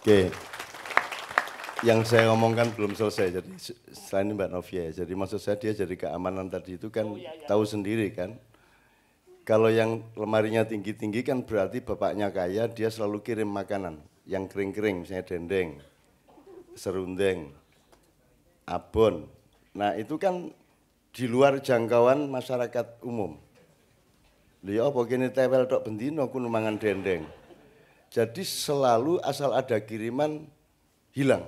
Oke, yang saya ngomongkan belum selesai, jadi selain Mbak Novia, jadi maksud saya dia jadi keamanan tadi itu kan tahu sendiri kan. Kalau yang lemarinya tinggi-tinggi kan berarti bapaknya kaya, dia selalu kirim makanan yang kering-kering, misalnya dendeng, serundeng, abon. Nah itu kan di luar jangkauan masyarakat umum. Lihat apa kini tewel tok bendino kuno mangan dendeng. Jadi selalu asal ada kiriman hilang.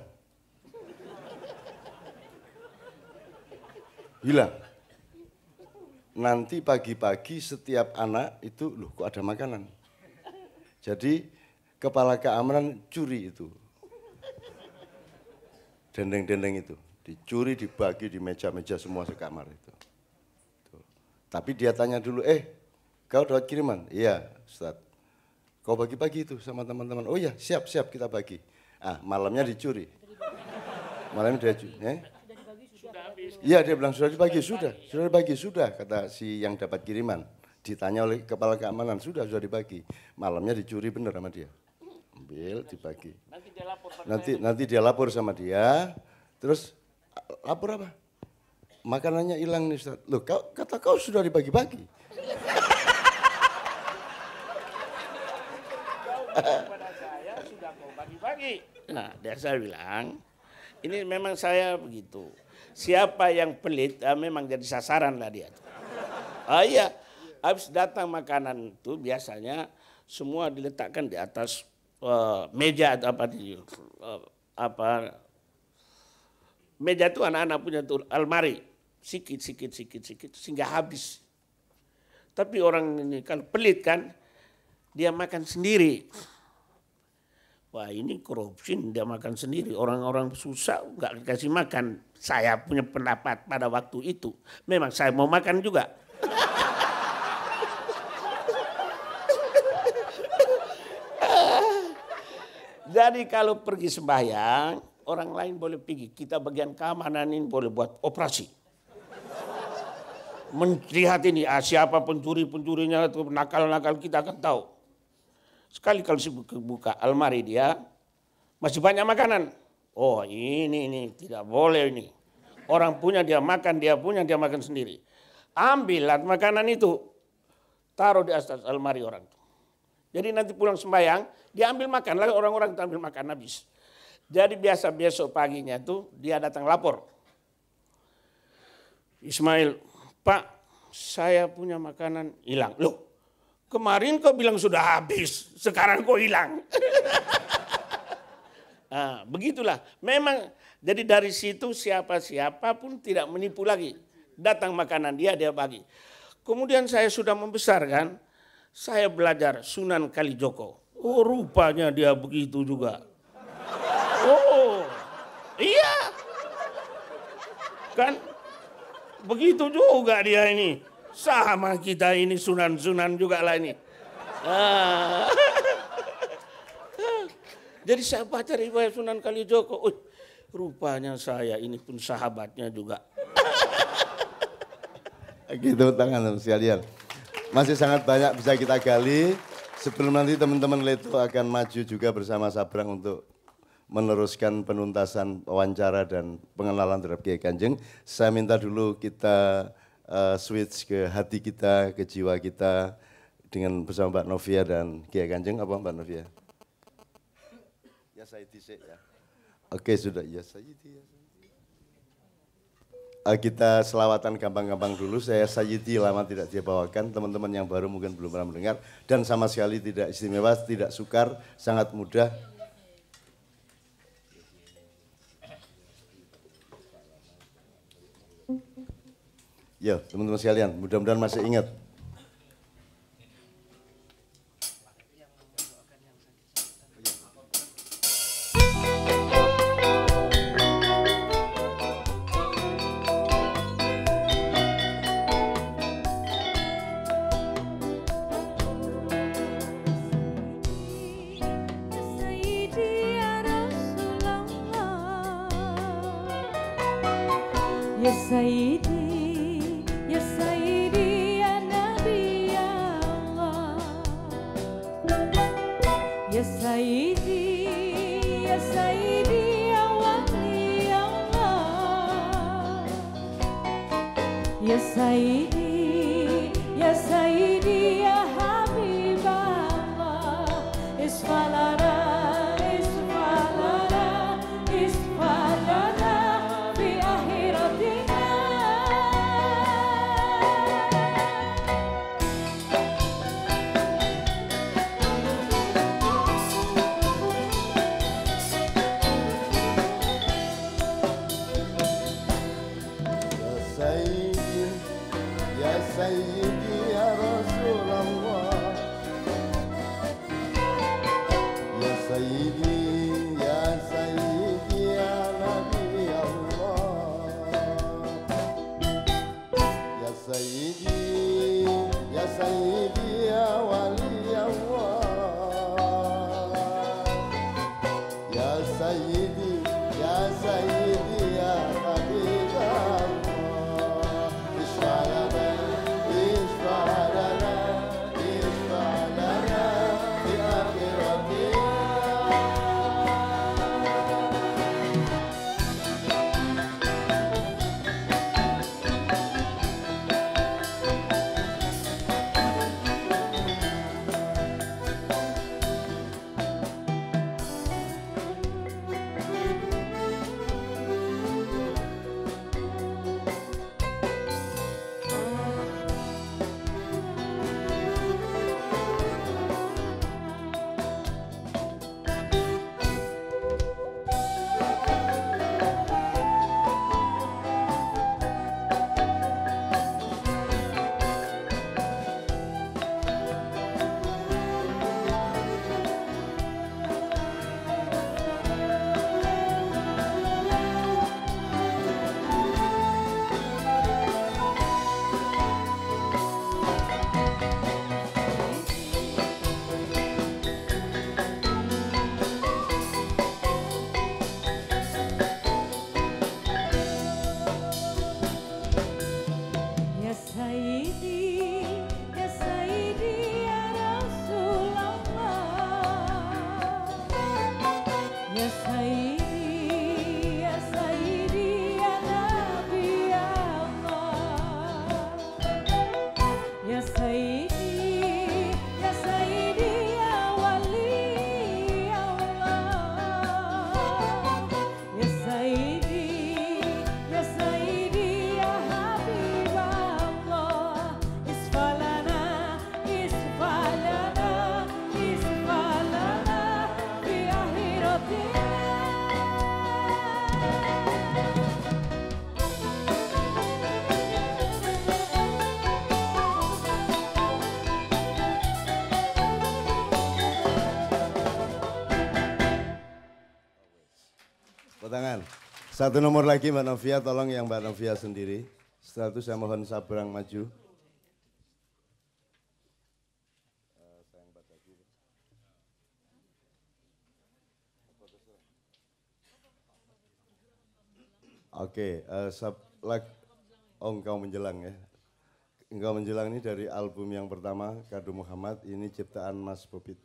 Hilang. Nanti pagi-pagi setiap anak itu, loh kok ada makanan. Jadi kepala keamanan curi itu. Dendeng-dendeng itu. Dicuri, dibagi di meja-meja semua sekamar itu. Tuh. Tapi dia tanya dulu, kau dapat kiriman? Iya, Ustaz. Kau bagi-bagi itu sama teman-teman. Oh iya, siap-siap kita bagi. Malamnya dicuri. Malamnya dia curi. Iya, dia bilang sudah dibagi, sudah dibagi, sudah, kata si yang dapat kiriman. Ditanya oleh kepala keamanan, sudah dibagi. Malamnya dicuri bener sama dia. Ambil, dibagi. Nanti dia lapor sama dia, terus lapor apa? Makanannya hilang nih Ustaz. Loh, kata kau sudah dibagi-bagi. Kepada saya sudah kau bagi-bagi. Nah, dan saya bilang, ini memang saya begitu. Siapa yang pelit, memang jadi sasaran lah dia. Iya, habis datang makanan itu biasanya semua diletakkan di atas meja atau meja itu anak-anak punya tuh almari, sikit sehingga habis. Tapi orang ini kalau pelit kan, dia makan sendiri. Wah ini korupsi, dia makan sendiri. Orang-orang susah nggak dikasih makan. Saya punya pendapat pada waktu itu. Memang saya mau makan juga. Jadi kalau pergi sembahyang, orang lain boleh pergi. Kita bagian keamanan ini boleh buat operasi. Melihat ini, siapa pencuri-pencurinya, nakal-nakal kita akan tahu. Sekali kalau buka almari dia, masih banyak makanan. Oh ini tidak boleh ini. Orang punya dia makan, dia punya dia makan sendiri. Ambillah makanan itu, taruh di atas almari orang. Jadi nanti pulang sembahyang, dia ambil makan, lalu orang-orang itu ambil makan habis. Jadi biasa besok paginya tuh dia datang lapor. Ismail, Pak, saya punya makanan hilang. Loh, kemarin kau bilang sudah habis, sekarang kau hilang. Nah, begitulah. Memang jadi dari situ siapa pun tidak menipu lagi. Datang makanan dia bagi. Kemudian saya sudah membesar kan, saya belajar Sunan Kalijogo. Oh rupanya dia begitu juga. Oh iya. Kan begitu juga dia ini. Sama kita ini sunan-sunan juga lah ini. Jadi saya baca riwayat Sunan Kalijogo. Rupanya saya ini pun sahabatnya juga. Gitu tangan sekalian. Masih sangat banyak bisa kita gali. Sebelum nanti teman-teman Leto akan maju juga bersama Sabrang untuk meneruskan penuntasan wawancara dan pengenalan terhadap Kiai Kanjeng. Saya minta dulu kita switch ke hati kita, ke jiwa kita dengan bersama Mbak Novia dan Kiai Kanjeng. Apa Mbak Novia? Ya Sayyidi ya. Oke sudah, ya Sayyidi. Kita selawatan gampang-gampang dulu, saya Sayyidi lama tidak dia bawakan, teman-teman yang baru mungkin belum pernah mendengar, dan sama sekali tidak istimewa, tidak sukar, sangat mudah. Ya teman-teman sekalian, mudah-mudahan masih ingat. Ya Sayyidi, Ya Sayyidi, Ya Nabi Allah. Ya Sayyidi, ya Sayyidi ya Wali Allah. Ya Sayyidi ya Sayyidi ya Habib Allah. Isfalana isfalana isfalana fi akhiratina. Ya Sayyidi ya Rasulullah, ya Sayyidi ya Sayyidi ya Nabi Allah, ya Sayyidi ya Sayyidi ya Wali Allah, ya Sayyidi ya Sayyidi ya Habib Allah. Tangan. Satu nomor lagi Mbak Novia, tolong yang Mbak Novia sendiri. Setelah itu saya mohon Sabrang maju. Oke, oh engkau menjelang ya. Engkau menjelang ini dari album yang pertama, Kado Muhammad, ini ciptaan Mas Bobit.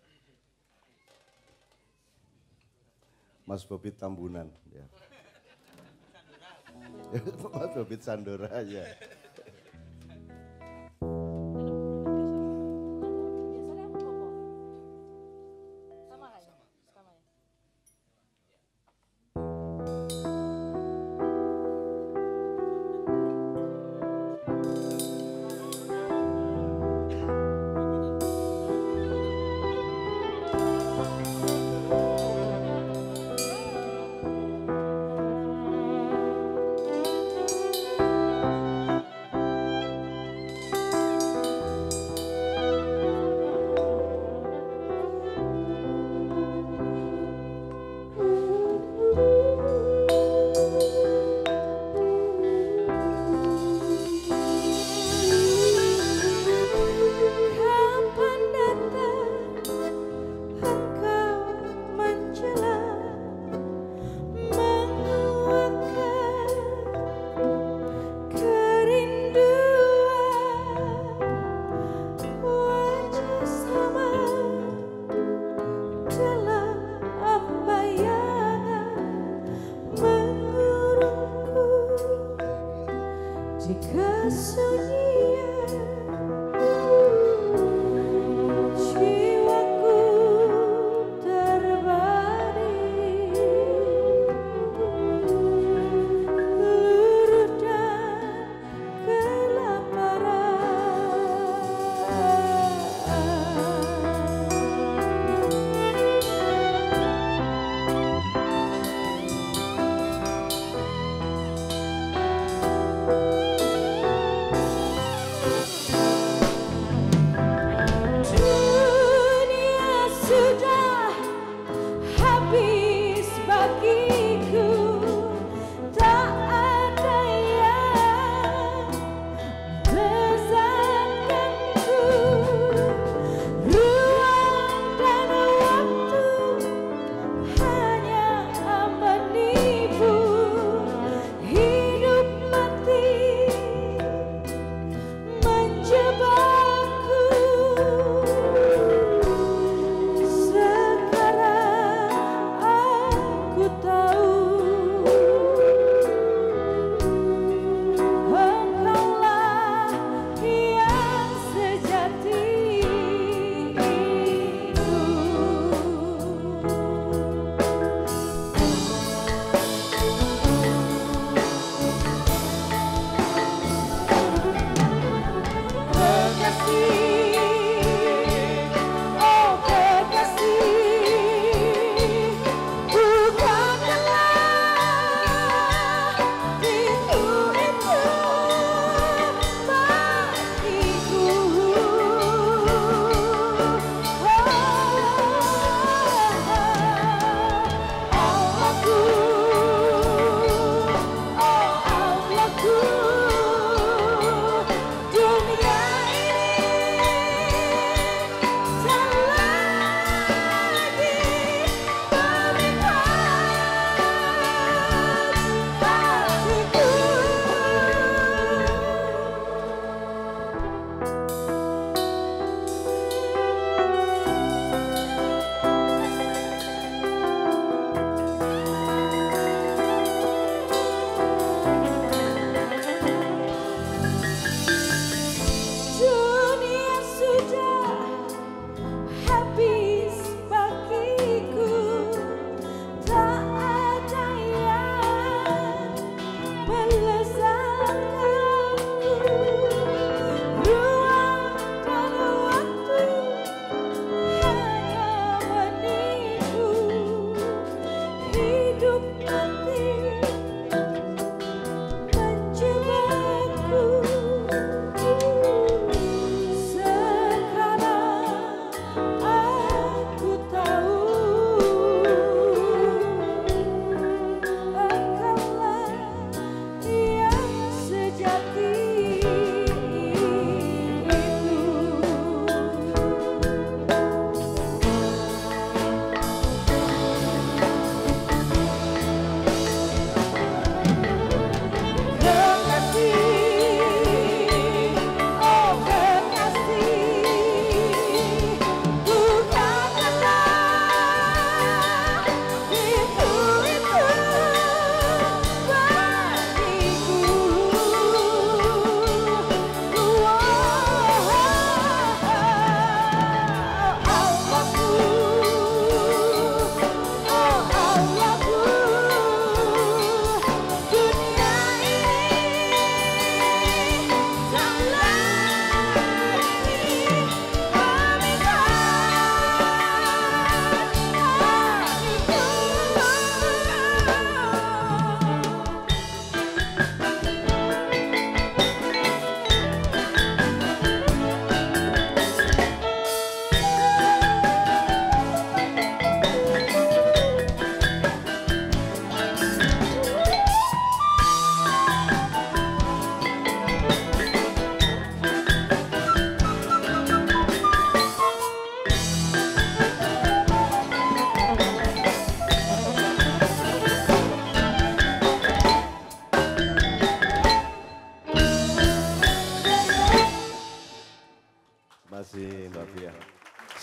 Mas Bobit Tambunan. Ya. Mas Bobit Sandora ya.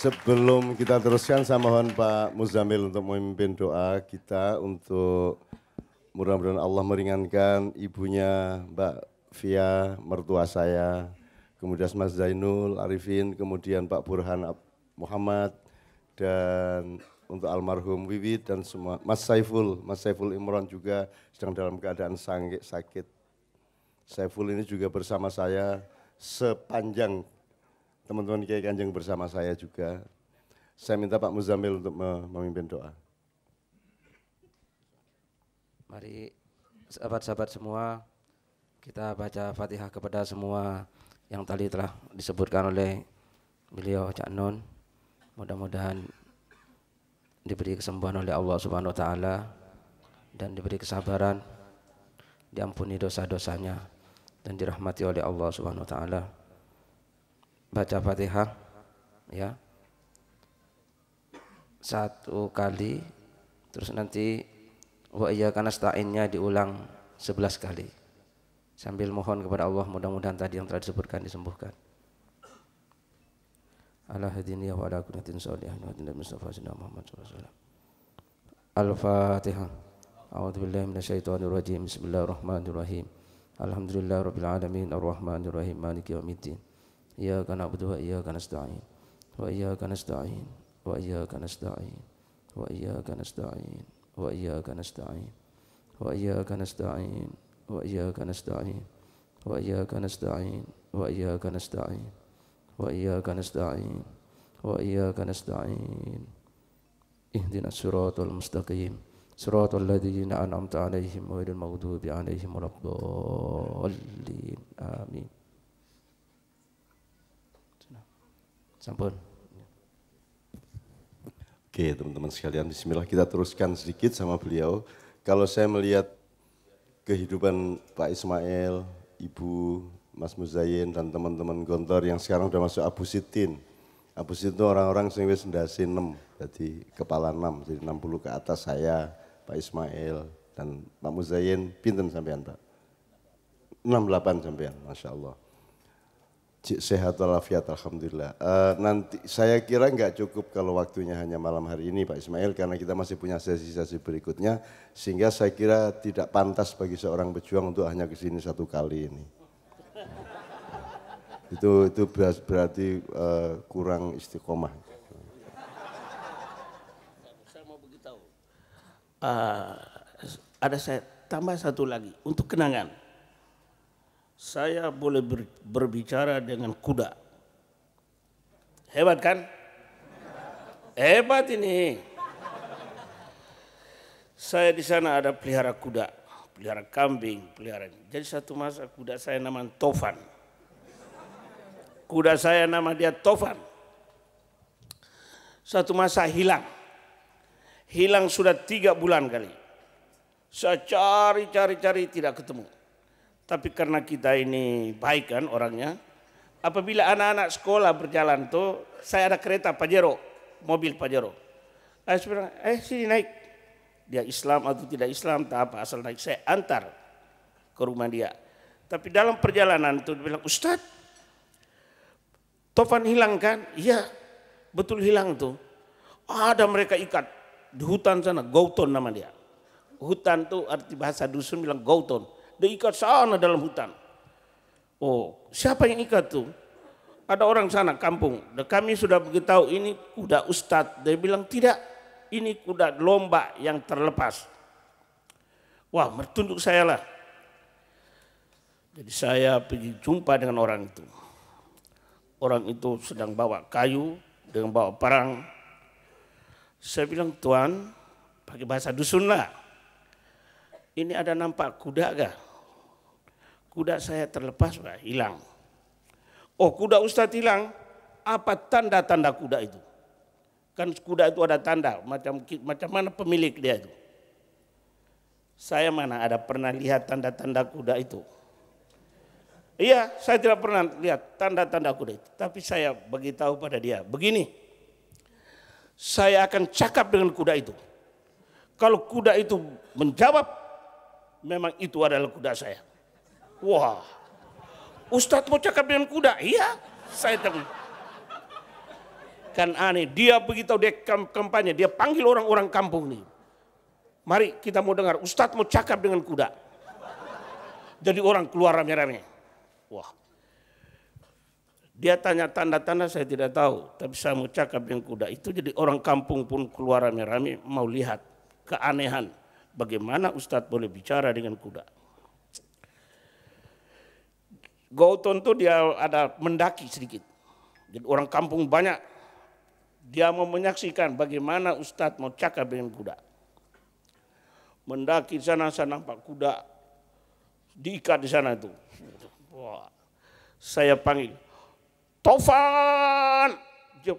Sebelum kita teruskan, saya mohon Pak Muzamil untuk memimpin doa kita untuk mudah-mudahan Allah meringankan ibunya Mbak Via, mertua saya, kemudian Mas Zainul Arifin, kemudian Pak Burhan Muhammad, dan untuk almarhum Wiwit dan semua, Mas Saiful Imran juga sedang dalam keadaan sakit. Saiful ini juga bersama saya sepanjang teman-teman Kiai Kanjeng bersama saya juga. Saya minta Pak Muzamil untuk memimpin doa. Mari sahabat-sahabat semua, kita baca Fatihah kepada semua yang tadi telah disebutkan oleh beliau Cak Nun. Mudah-mudahan diberi kesembuhan oleh Allah Subhanahu wa taala dan diberi kesabaran, diampuni dosa-dosanya dan dirahmati oleh Allah Subhanahu wa taala. Baca Fatihah ya 1 kali, terus nanti wa iyyaka nasta'innya diulang 11 kali sambil mohon kepada Allah mudah-mudahan tadi yang telah disebutkan disembuhkan. Ala hadini wa ala kunatin sholihin wa ala Mustafa sayyidina Muhammad sallallahu alaihi wasallam. Al-Fatihah. A'udzu billahi minasyaitonir rajim. Bismillahirrahmanirrahim. Alhamdulillahirabbil alamin arrahmanir rahim maliki yaumiddin. Iyyaka na'budu wa iyyaka nasta'in. Wa iyyaka nasta'in. Wa iyyaka nasta'in. Wa iyyaka nasta'in. Wa iyyaka nasta'in. Wa iyyaka nasta'in. Wa iyyaka nasta'in. Wa iyyaka nasta'in. Wa iyyaka nasta'in. Wa iyyaka nasta'in. Wa iyyaka nasta'in. Ihdinas siratal mustaqim. Siratal ladzina an'amta 'alaihim ghairil maghdubi 'alaihim waladdallin. Amin. Sampun. Oke teman-teman sekalian, bismillah kita teruskan sedikit sama beliau. Kalau saya melihat kehidupan Pak Ismail, Ibu, Mas Muzayin dan teman-teman Gontor yang sekarang sudah masuk Abu Sitin. Abu Sitin itu orang-orang yang wis ndase 6, jadi kepala 6, jadi 60 ke atas saya, Pak Ismail dan Pak Muzayin, pinten sampean Pak? 68 sampean, Masya Allah. Sehat walafiat alhamdulillah. Nanti saya kira nggak cukup kalau waktunya hanya malam hari ini Pak Ismail karena kita masih punya sesi-sesi berikutnya sehingga saya kira tidak pantas bagi seorang pejuang untuk hanya kesini 1 kali ini. Itu berarti kurang istiqomah. Saya mau beritahu. Ada saya tambah satu lagi untuk kenangan. Saya boleh berbicara dengan kuda. Hebat kan? Hebat ini. Saya di sana ada pelihara kuda, pelihara kambing, pelihara. Jadi satu masa kuda saya nama Tovan. Kuda saya nama dia Tovan. Satu masa hilang. Hilang sudah 3 bulan kali. Saya cari tidak ketemu. Tapi karena kita ini baik kan orangnya, apabila anak-anak sekolah berjalan tuh, saya ada kereta Pajero, mobil Pajero. Saya bilang, sini naik. Dia Islam atau tidak Islam, tak apa, asal naik. Saya antar ke rumah dia. Tapi dalam perjalanan tuh dia bilang, Ustadz, Tovan hilang kan? Iya, betul hilang tuh. Ada mereka ikat di hutan sana, Gauton nama dia. Hutan tuh arti bahasa dusun bilang Gauton. Dia ikat sana dalam hutan. Oh, siapa yang ikat tuh? Ada orang sana kampung. Dan kami sudah beritahu ini kuda Ustadz. Dia bilang tidak, ini kuda lomba yang terlepas. Wah, mertunduk saya lah. Jadi saya pergi jumpa dengan orang itu. Orang itu sedang bawa kayu, dengan bawa parang. Saya bilang, Tuan, pakai bahasa dusun lah. Ini ada nampak kuda gak? Kuda saya terlepas, Pak, hilang. Oh, kuda Ustadz hilang. Apa tanda-tanda kuda itu? Kan kuda itu ada tanda, macam mana pemilik dia itu. Saya mana ada pernah lihat tanda-tanda kuda itu. Iya, saya tidak pernah lihat tanda-tanda kuda itu. Tapi saya beritahu pada dia, begini. Saya akan cakap dengan kuda itu. Kalau kuda itu menjawab, memang itu adalah kuda saya. Wah, Ustadz mau cakap dengan kuda? Iya, saya tahu. Kan aneh, dia begitu dia kampanye, dia panggil orang-orang kampung nih. Mari kita mau dengar, Ustadz mau cakap dengan kuda. Jadi orang keluar rame-rame. Wah, dia tanya tanda-tanda saya tidak tahu, tapi saya mau cakap dengan kuda itu. Jadi orang kampung pun keluar rame-rame mau lihat keanehan. Bagaimana Ustadz boleh bicara dengan kuda. Gauton tuh dia ada mendaki sedikit. Jadi orang kampung banyak. Dia mau menyaksikan bagaimana Ustadz mau cakap dengan kuda. Mendaki sana, saya nampak kuda diikat di sana itu. Wah, saya panggil, Taufan, dia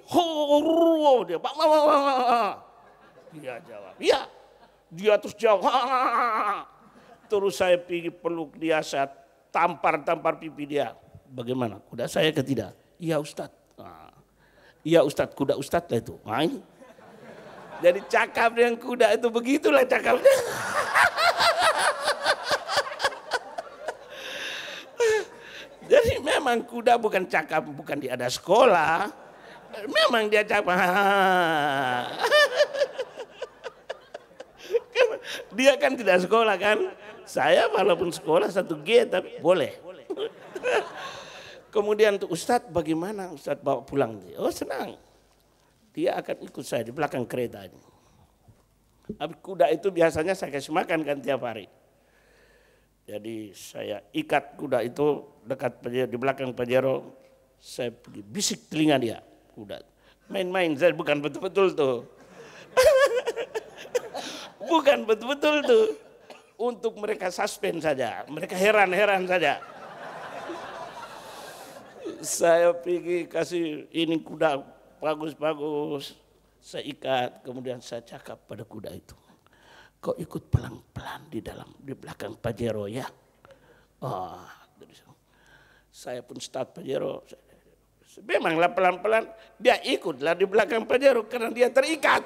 dia jawab, iya. Dia terus jawab, terus saya pergi peluk dia, saya tampar pipi dia. Bagaimana? Kuda saya ke tidak? Iya Ustadz. Iya Ustadz, kuda Ustadz lah itu. Main. Jadi cakap dengan kuda itu begitulah cakapnya. Jadi memang kuda bukan cakap, bukan dia ada sekolah. Memang dia cakap. Dia kan tidak sekolah kan. Saya walaupun sekolah 1G tapi boleh. Kemudian untuk Ustadz bagaimana Ustadz bawa pulang? Oh senang. Dia akan ikut saya di belakang kereta ini. Habis kuda itu biasanya saya kasih makan kan tiap hari. Jadi saya ikat kuda itu dekat di belakang Pajero. Saya pergi bisik telinga dia. Kuda. Main-main, saya bukan betul-betul tuh. Bukan betul-betul tuh. Untuk mereka suspend saja. Mereka heran-heran saja. Saya pergi kasih ini kuda bagus-bagus. Saya ikat, kemudian saya cakap pada kuda itu. Kau ikut pelan-pelan di belakang Pajero ya. Oh, saya pun start Pajero. Memanglah pelan-pelan dia ikutlah di belakang Pajero karena dia terikat.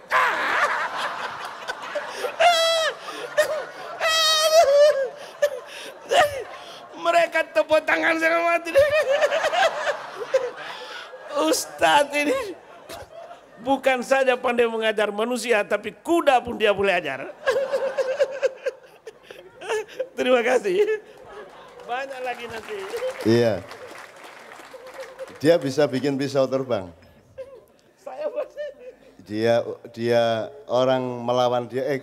Mereka tepuk tangan saya mati. Ustadz ini bukan saja pandai mengajar manusia, tapi kuda pun dia boleh ajar. Terima kasih. Banyak lagi nanti. Iya. Dia bisa bikin pisau terbang. Saya Dia orang melawan dia,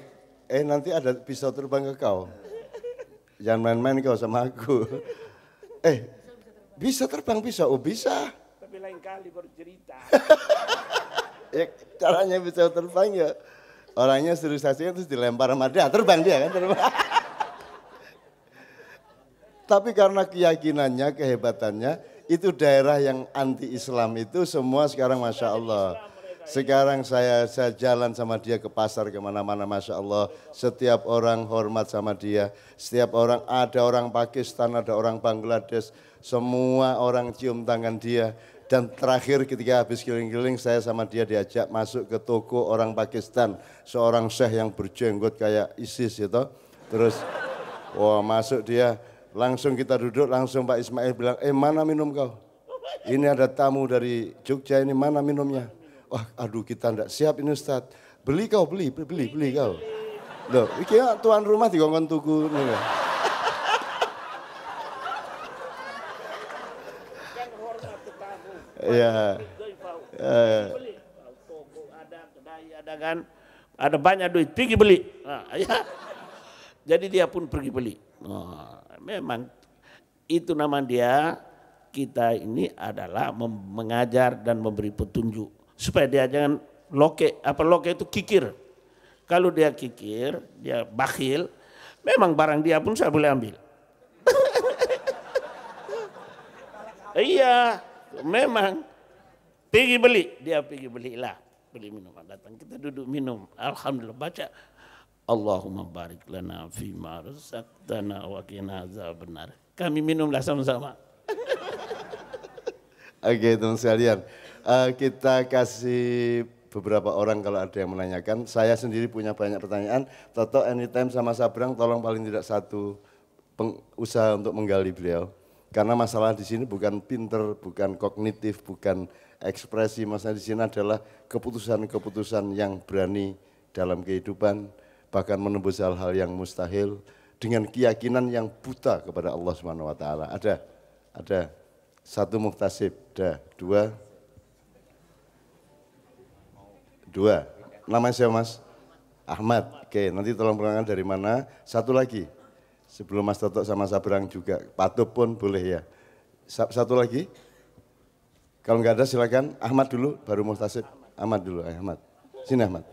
nanti ada pisau terbang ke kau. Jangan main-main kau sama aku. Bisa terbang pisau? Oh bisa. Tapi lain kali bercerita. Ya, caranya bisa terbang ya. Orangnya sterilisasinya terus dilempar sama dia, terbang dia kan terbang. Tapi karena keyakinannya, kehebatannya, itu daerah yang anti-Islam itu semua sekarang Masya Allah. Sekarang saya jalan sama dia ke pasar kemana-mana Masya Allah. Setiap orang hormat sama dia. Setiap orang, ada orang Pakistan, ada orang Bangladesh. Semua orang cium tangan dia. Dan terakhir ketika habis keliling-keliling saya sama dia diajak masuk ke toko orang Pakistan. Seorang syekh yang berjenggot kayak ISIS gitu. Terus wah masuk dia. Langsung kita duduk, langsung Pak Ismail bilang, mana minum kau? Ini ada tamu dari Jogja, ini mana minumnya? Wah, aduh kita enggak siap ini Ustadz. Beli kau, beli kau. Loh, iki tuan rumah dikongkon tuku. Iya. Toko ada, kedai ada kan. Ada banyak duit, pergi beli. Nah, ya. Jadi dia pun pergi beli. Memang itu nama dia, kita ini adalah mengajar dan memberi petunjuk. Supaya dia jangan loke itu kikir. Kalau dia kikir, dia bakhil, memang barang dia pun saya boleh ambil. Iya, memang pergi beli, dia pergi belilah, beli minuman datang kita duduk minum, alhamdulillah baca. Allahumma barik lana fima razaqtana wa qina azabannar. Kami minumlah sama-sama. Oke teman sekalian, kita kasih beberapa orang kalau ada yang menanyakan. Saya sendiri punya banyak pertanyaan. Toto anytime sama Sabrang tolong paling tidak satu usaha untuk menggali beliau. Karena masalah di sini bukan pinter, bukan kognitif, bukan ekspresi Mas di sini adalah keputusan-keputusan yang berani dalam kehidupan, bahkan menembus hal-hal yang mustahil dengan keyakinan yang buta kepada Allah Subhanahu wa taala. Ada satu muktasib, dua. Namanya siapa Mas? Ahmad. Oke, nanti tolong perkenalkan dari mana. Satu lagi, sebelum Mas Toto sama Sabrang juga, Patup pun boleh ya. Satu lagi, kalau nggak ada silakan Ahmad dulu, baru Muktasib. Ahmad dulu, Ahmad. Sini Ahmad.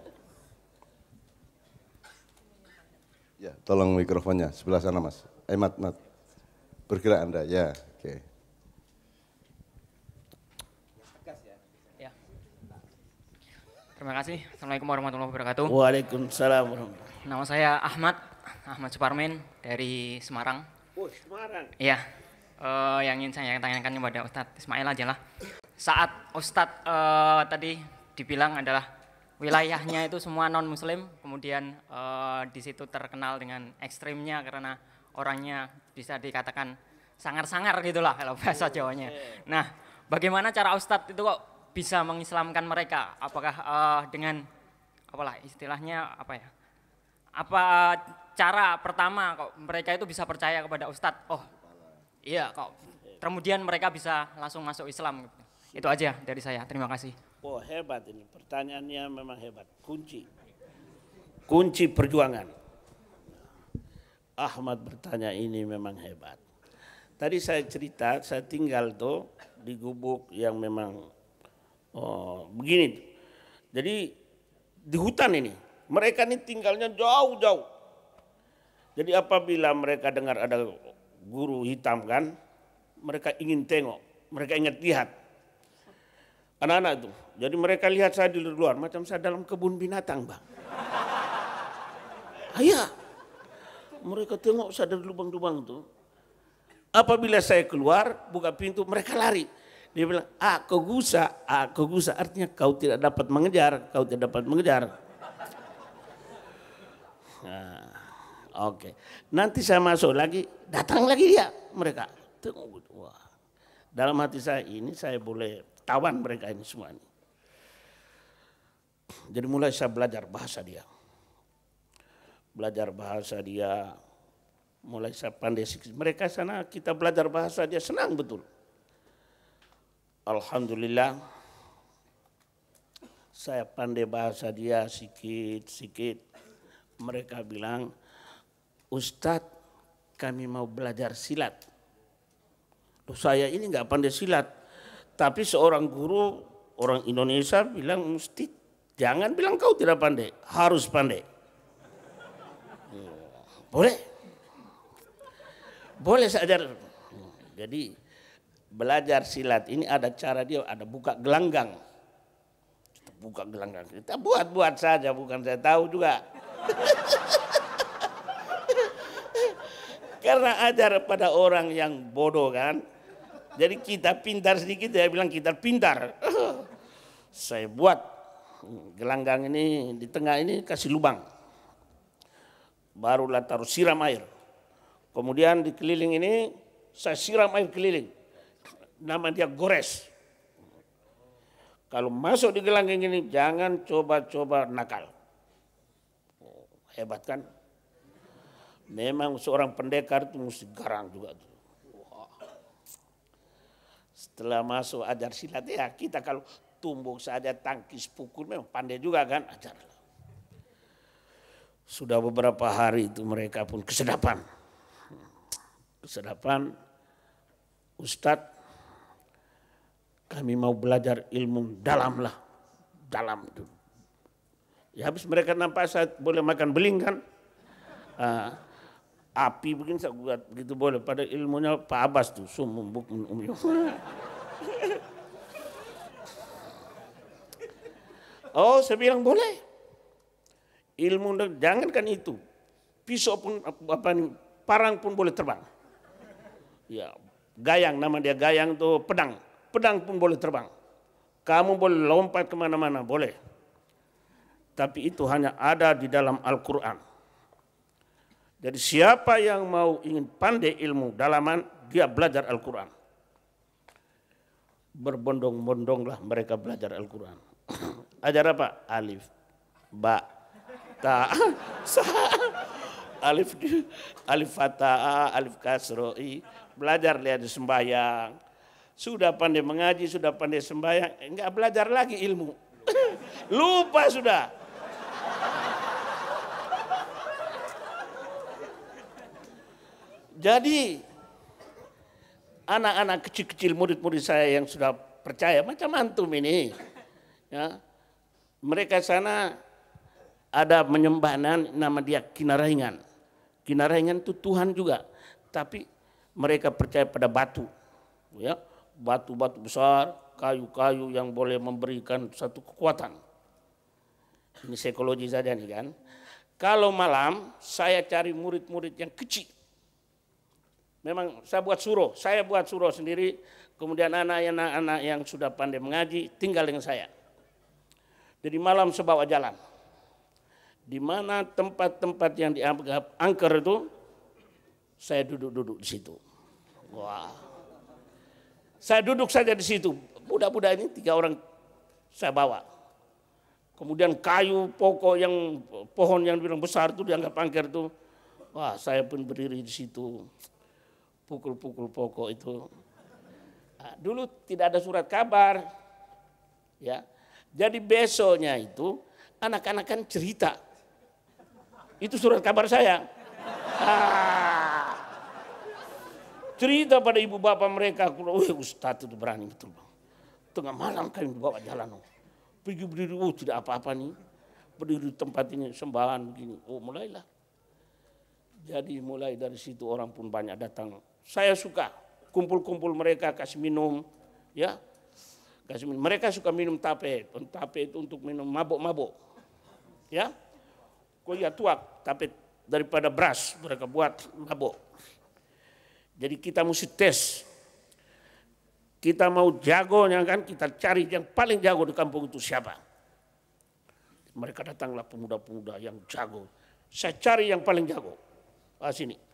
Ya, tolong mikrofonnya sebelah sana Mas. Ahmad, bergerak Anda, ya. Oke. Terima kasih. Assalamualaikum warahmatullahi wabarakatuh. Waalaikumsalam warahmatullahi wabarakatuh. Nama saya Ahmad Suparmen dari Semarang. Oh, Semarang. Iya. Yang ingin saya tanyakan kepada Ustadz Ismail aja lah. Saat Ustadz tadi dibilang adalah wilayahnya itu semua non Muslim, kemudian di situ terkenal dengan ekstrimnya karena orangnya bisa dikatakan sangar-sangar gitulah kalau bahasa Jawanya. Nah, bagaimana cara Ustadz itu kok bisa mengislamkan mereka? Apakah dengan apalah istilahnya apa ya? Apa cara pertama kok mereka itu bisa percaya kepada Ustadz? Oh, iya kok. Kemudian mereka bisa langsung masuk Islam. Itu aja dari saya. Terima kasih. Oh, hebat ini. Pertanyaannya memang hebat. Kunci perjuangan. Ahmad bertanya ini memang hebat. Tadi saya cerita, saya tinggal tuh di gubuk yang memang begini. Jadi di hutan ini, mereka ini tinggalnya jauh-jauh. Jadi apabila mereka dengar ada guru hitam kan, mereka ingin tengok, mereka ingin lihat. Anak-anak itu, jadi mereka lihat saya di luar, macam saya dalam kebun binatang bang. Ayah, mereka tengok saya dari lubang-lubang itu. Apabila saya keluar, buka pintu, mereka lari. Dia bilang, kau gusa, artinya kau tidak dapat mengejar, Nah, oke. Nanti saya masuk lagi, datang lagi dia, mereka. Wah. Dalam hati saya ini saya boleh tawan mereka ini semua ini. Jadi mulai saya belajar bahasa dia. Mulai saya pandai. Mereka sana kita belajar bahasa dia senang betul. Alhamdulillah saya pandai bahasa dia sikit-sikit. Mereka bilang, Ustadz kami mau belajar silat. Loh, saya ini nggak pandai silat. Tapi seorang guru orang Indonesia bilang, mesti jangan bilang kau tidak pandai, harus pandai. Boleh saya ajar. Jadi belajar silat ini ada cara dia, ada buka gelanggang. Kita buat saja, bukan saya tahu juga. Karena ajar pada orang yang bodoh kan. Jadi kita pintar sedikit, dia bilang kita pintar. Saya buat gelanggang ini di tengah ini kasih lubang. Barulah taruh siram air. Kemudian di keliling ini saya siram air keliling. Nama dia gores. Kalau masuk di gelanggang ini jangan coba-coba nakal. Hebat kan? Memang seorang pendekar itu mesti garang juga. Setelah masuk ajar silat ya kita kalau tumbuk saja tangkis pukul memang pandai juga kan ajar. Sudah beberapa hari itu mereka pun kesedapan. Ustadz kami mau belajar ilmu dalam. Ya habis mereka nampak saya boleh makan beling kan. Api begini saya buat begitu boleh. Pada ilmunya Pak Abbas tuh sumum bukmun umyum. Oh saya bilang boleh. Ilmu jangankan itu. Pisau pun parang pun boleh terbang. Ya, gayang nama dia gayang tuh pedang. Pedang pun boleh terbang. Kamu boleh lompat kemana-mana, boleh. Tapi itu hanya ada di dalam Al-Quran. Jadi siapa yang mau ingin pandai ilmu dalaman, dia belajar Al-Quran. berbondong-bondonglah mereka belajar Al-Quran. Ajar apa? Alif, ba, ta, sa, alif fatah, alif kasroi. Belajar lihat sembahyang. Sudah pandai mengaji, sudah pandai sembahyang, enggak belajar lagi ilmu. Lupa sudah. Jadi anak-anak kecil-kecil murid-murid saya yang sudah percaya macam antum ini, ya, mereka sana ada menyembah nama dia Kinaraingan. Kinaraingan itu Tuhan juga, tapi mereka percaya pada batu, ya, batu-batu besar, kayu-kayu yang boleh memberikan satu kekuatan. Ini psikologi saja nih kan. Kalau malam saya cari murid-murid yang kecil. Memang saya buat surau sendiri, kemudian anak-anak yang sudah pandai mengaji tinggal dengan saya. Jadi malam saya bawa jalan. Di mana tempat-tempat yang dianggap angker itu, saya duduk-duduk di situ. Wah, saya duduk saja di situ. Budak-budak ini 3 orang saya bawa. Kemudian kayu pokok yang pohon yang bilang besar itu dianggap angker itu, wah saya pun berdiri di situ. Pukul-pukul pokok itu. Nah, dulu tidak ada surat kabar, ya. Jadi besoknya itu anak-anak kan cerita. Itu surat kabar saya. Cerita pada ibu bapak mereka, Ustadz itu berani betul bang. Tengah malam kami bawa jalan, pergi berdiri, tidak apa-apa nih, berdiri di tempat ini sembahan begini. Oh mulailah. Jadi mulai dari situ orang pun banyak datang. Saya suka kumpul-kumpul mereka, kasih minum, ya, kasih minum. Mereka suka minum tape. Tape itu untuk minum mabuk-mabuk, ya. Koya tuak, tape daripada beras mereka buat mabuk. Jadi kita mesti tes. Kita mau jagonya kan, kita cari yang paling jago di kampung itu siapa. Mereka datanglah pemuda-pemuda yang jago. Saya cari yang paling jago. Sini.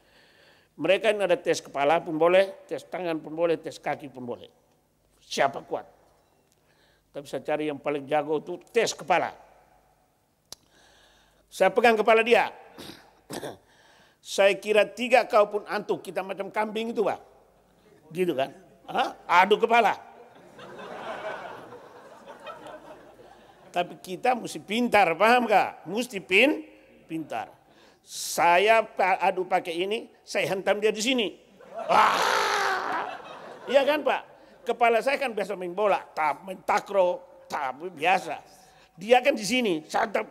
Mereka ini ada tes kepala pun boleh, tes tangan pun boleh, tes kaki pun boleh. Siapa kuat. Tapi saya cari yang paling jago itu tes kepala. Saya pegang kepala dia. Saya kira 3 kau pun antuk, kita macam kambing itu Pak. Gitu kan. Adu kepala. Tapi kita mesti pintar, paham gak? Mesti pintar. Saya adu pakai ini, saya hentam dia di sini. Iya kan Pak? Kepala saya kan biasa main bola, main takraw, biasa. Dia kan di sini, saya hentam.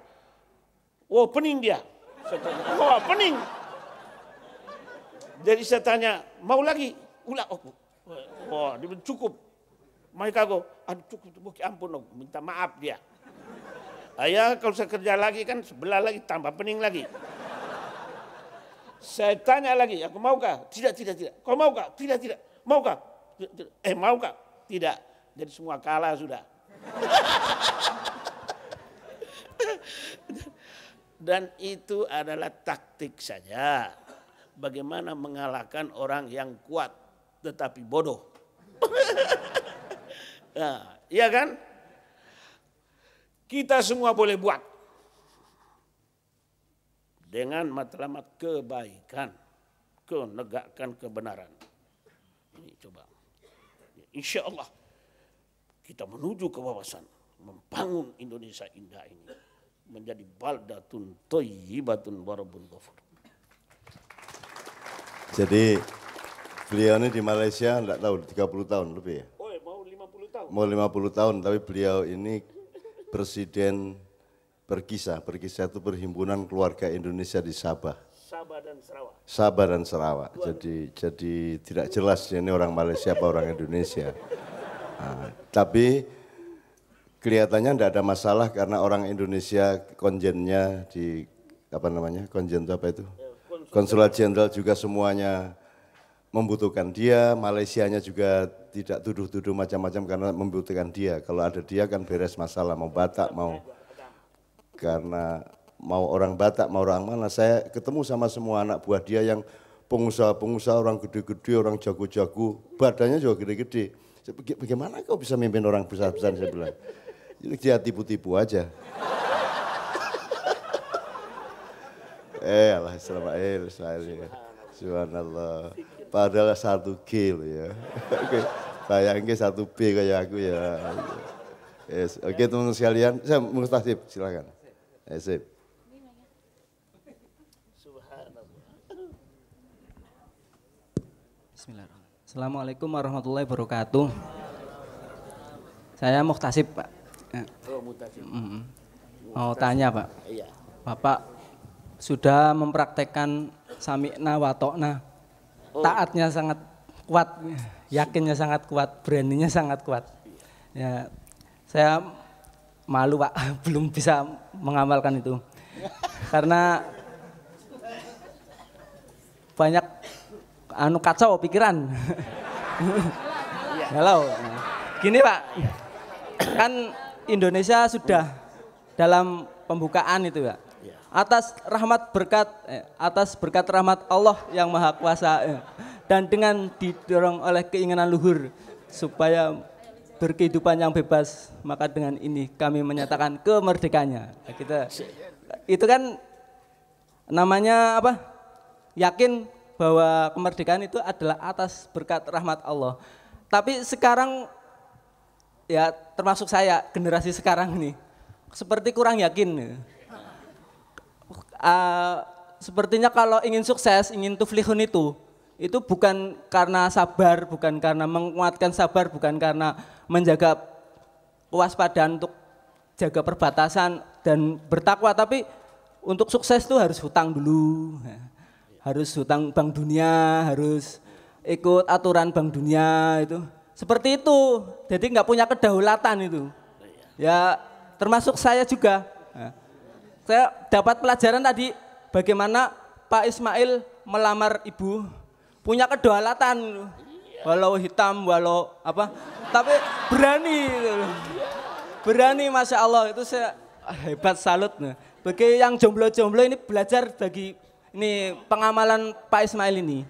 Oh pening dia. Oh pening. Jadi saya tanya, mau lagi? Ulah. Oh dia cukup. Mereka go, aduh cukup, ampun, minta maaf dia. Ayah kalau saya kerja lagi kan sebelah lagi tambah pening lagi. Saya tanya lagi, aku maukah? Tidak. Kau maukah? Tidak. Maukah? Maukah? Tidak. Jadi semua kalah sudah. Dan itu adalah taktik saja. Bagaimana mengalahkan orang yang kuat tetapi bodoh. Nah, iya kan? Kita semua boleh buat. Dengan matlamat kebaikan, menegakkan kebenaran. Ini coba. Insya Allah kita menuju ke wawasan, membangun Indonesia indah ini menjadi baldatun thayyibatun wa rabbun ghafur. Jadi beliau ini di Malaysia enggak tahu 30 tahun lebih ya. Oh, mau 50 tahun. Mau 50 tahun, tapi beliau ini presiden Berkisah itu Perhimpunan Keluarga Indonesia di Sabah. Sabah dan Sarawak. Jadi tidak jelas ini orang Malaysia apa orang Indonesia. Nah, tapi kelihatannya tidak ada masalah karena orang Indonesia konjennya di konjen itu apa itu? Konsulat Jenderal juga semuanya membutuhkan dia, Malaysianya juga tidak tuduh-tuduh macam-macam karena membutuhkan dia. Kalau ada dia kan beres masalah, mau Batak mau karena mau orang Batak, mau orang mana, saya ketemu sama semua anak buah dia yang pengusaha-pengusaha, orang gede-gede, orang jago-jago, badannya juga gede-gede. Bagaimana kau bisa mimpin orang besar-besar? Saya bilang, dia tipu-tipu aja. Allah Ismail. Subhanallah. Padahal 1G loh ya. Bayangin 1B kayak aku ya. Yes. Oke teman-teman sekalian, saya Mustasib silakan. Sip. Bismillahirrahmanirrahim. Assalamualaikum warahmatullahi wabarakatuh. Saya Muhtasib, Pak. Mau tanya, Pak. Bapak sudah mempraktekkan sami'na wa ta'na. Taatnya sangat kuat, yakinnya sangat kuat, beraninya sangat kuat. Ya, saya malu, Pak, belum bisa mengamalkan itu. Karena banyak kacau pikiran. Halo. Gini, Pak. Kan Indonesia sudah dalam pembukaan itu, Pak. Atas berkat rahmat Allah yang Maha Kuasa dan dengan didorong oleh keinginan luhur supaya berkehidupan yang bebas, maka dengan ini kami menyatakan kemerdekaannya. Itu kan namanya apa? Yakin bahwa kemerdekaan itu adalah atas berkat rahmat Allah. Tapi sekarang ya termasuk saya generasi sekarang nih seperti kurang yakin. Sepertinya kalau ingin sukses, ingin tuflihun itu bukan karena sabar, bukan karena menguatkan sabar, bukan karena menjaga kewaspadaan untuk jaga perbatasan dan bertakwa, tapi untuk sukses itu harus hutang dulu, harus hutang Bank Dunia, harus ikut aturan Bank Dunia itu. Seperti itu, jadi nggak punya kedaulatan itu. Ya termasuk saya juga. Saya dapat pelajaran tadi bagaimana Pak Ismail melamar ibu, punya kedaulatan, walau hitam, walau apa, tapi berani, Masya Allah, itu saya hebat, salut. Bagi yang jomblo-jomblo ini belajar bagi ini pengamalan Pak Ismail ini.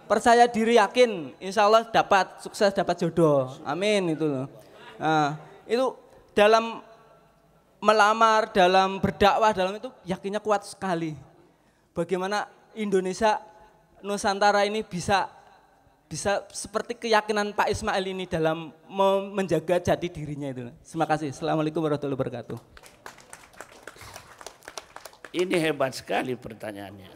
Percaya diri, yakin, insya Allah dapat sukses, dapat jodoh, amin itu loh. Nah, itu dalam melamar, dalam berdakwah, dalam itu yakinnya kuat sekali. Bagaimana Indonesia, Nusantara ini bisa seperti keyakinan Pak Ismail ini dalam menjaga jati dirinya itu. Terima kasih. Assalamualaikum warahmatullahi wabarakatuh. Ini hebat sekali pertanyaannya.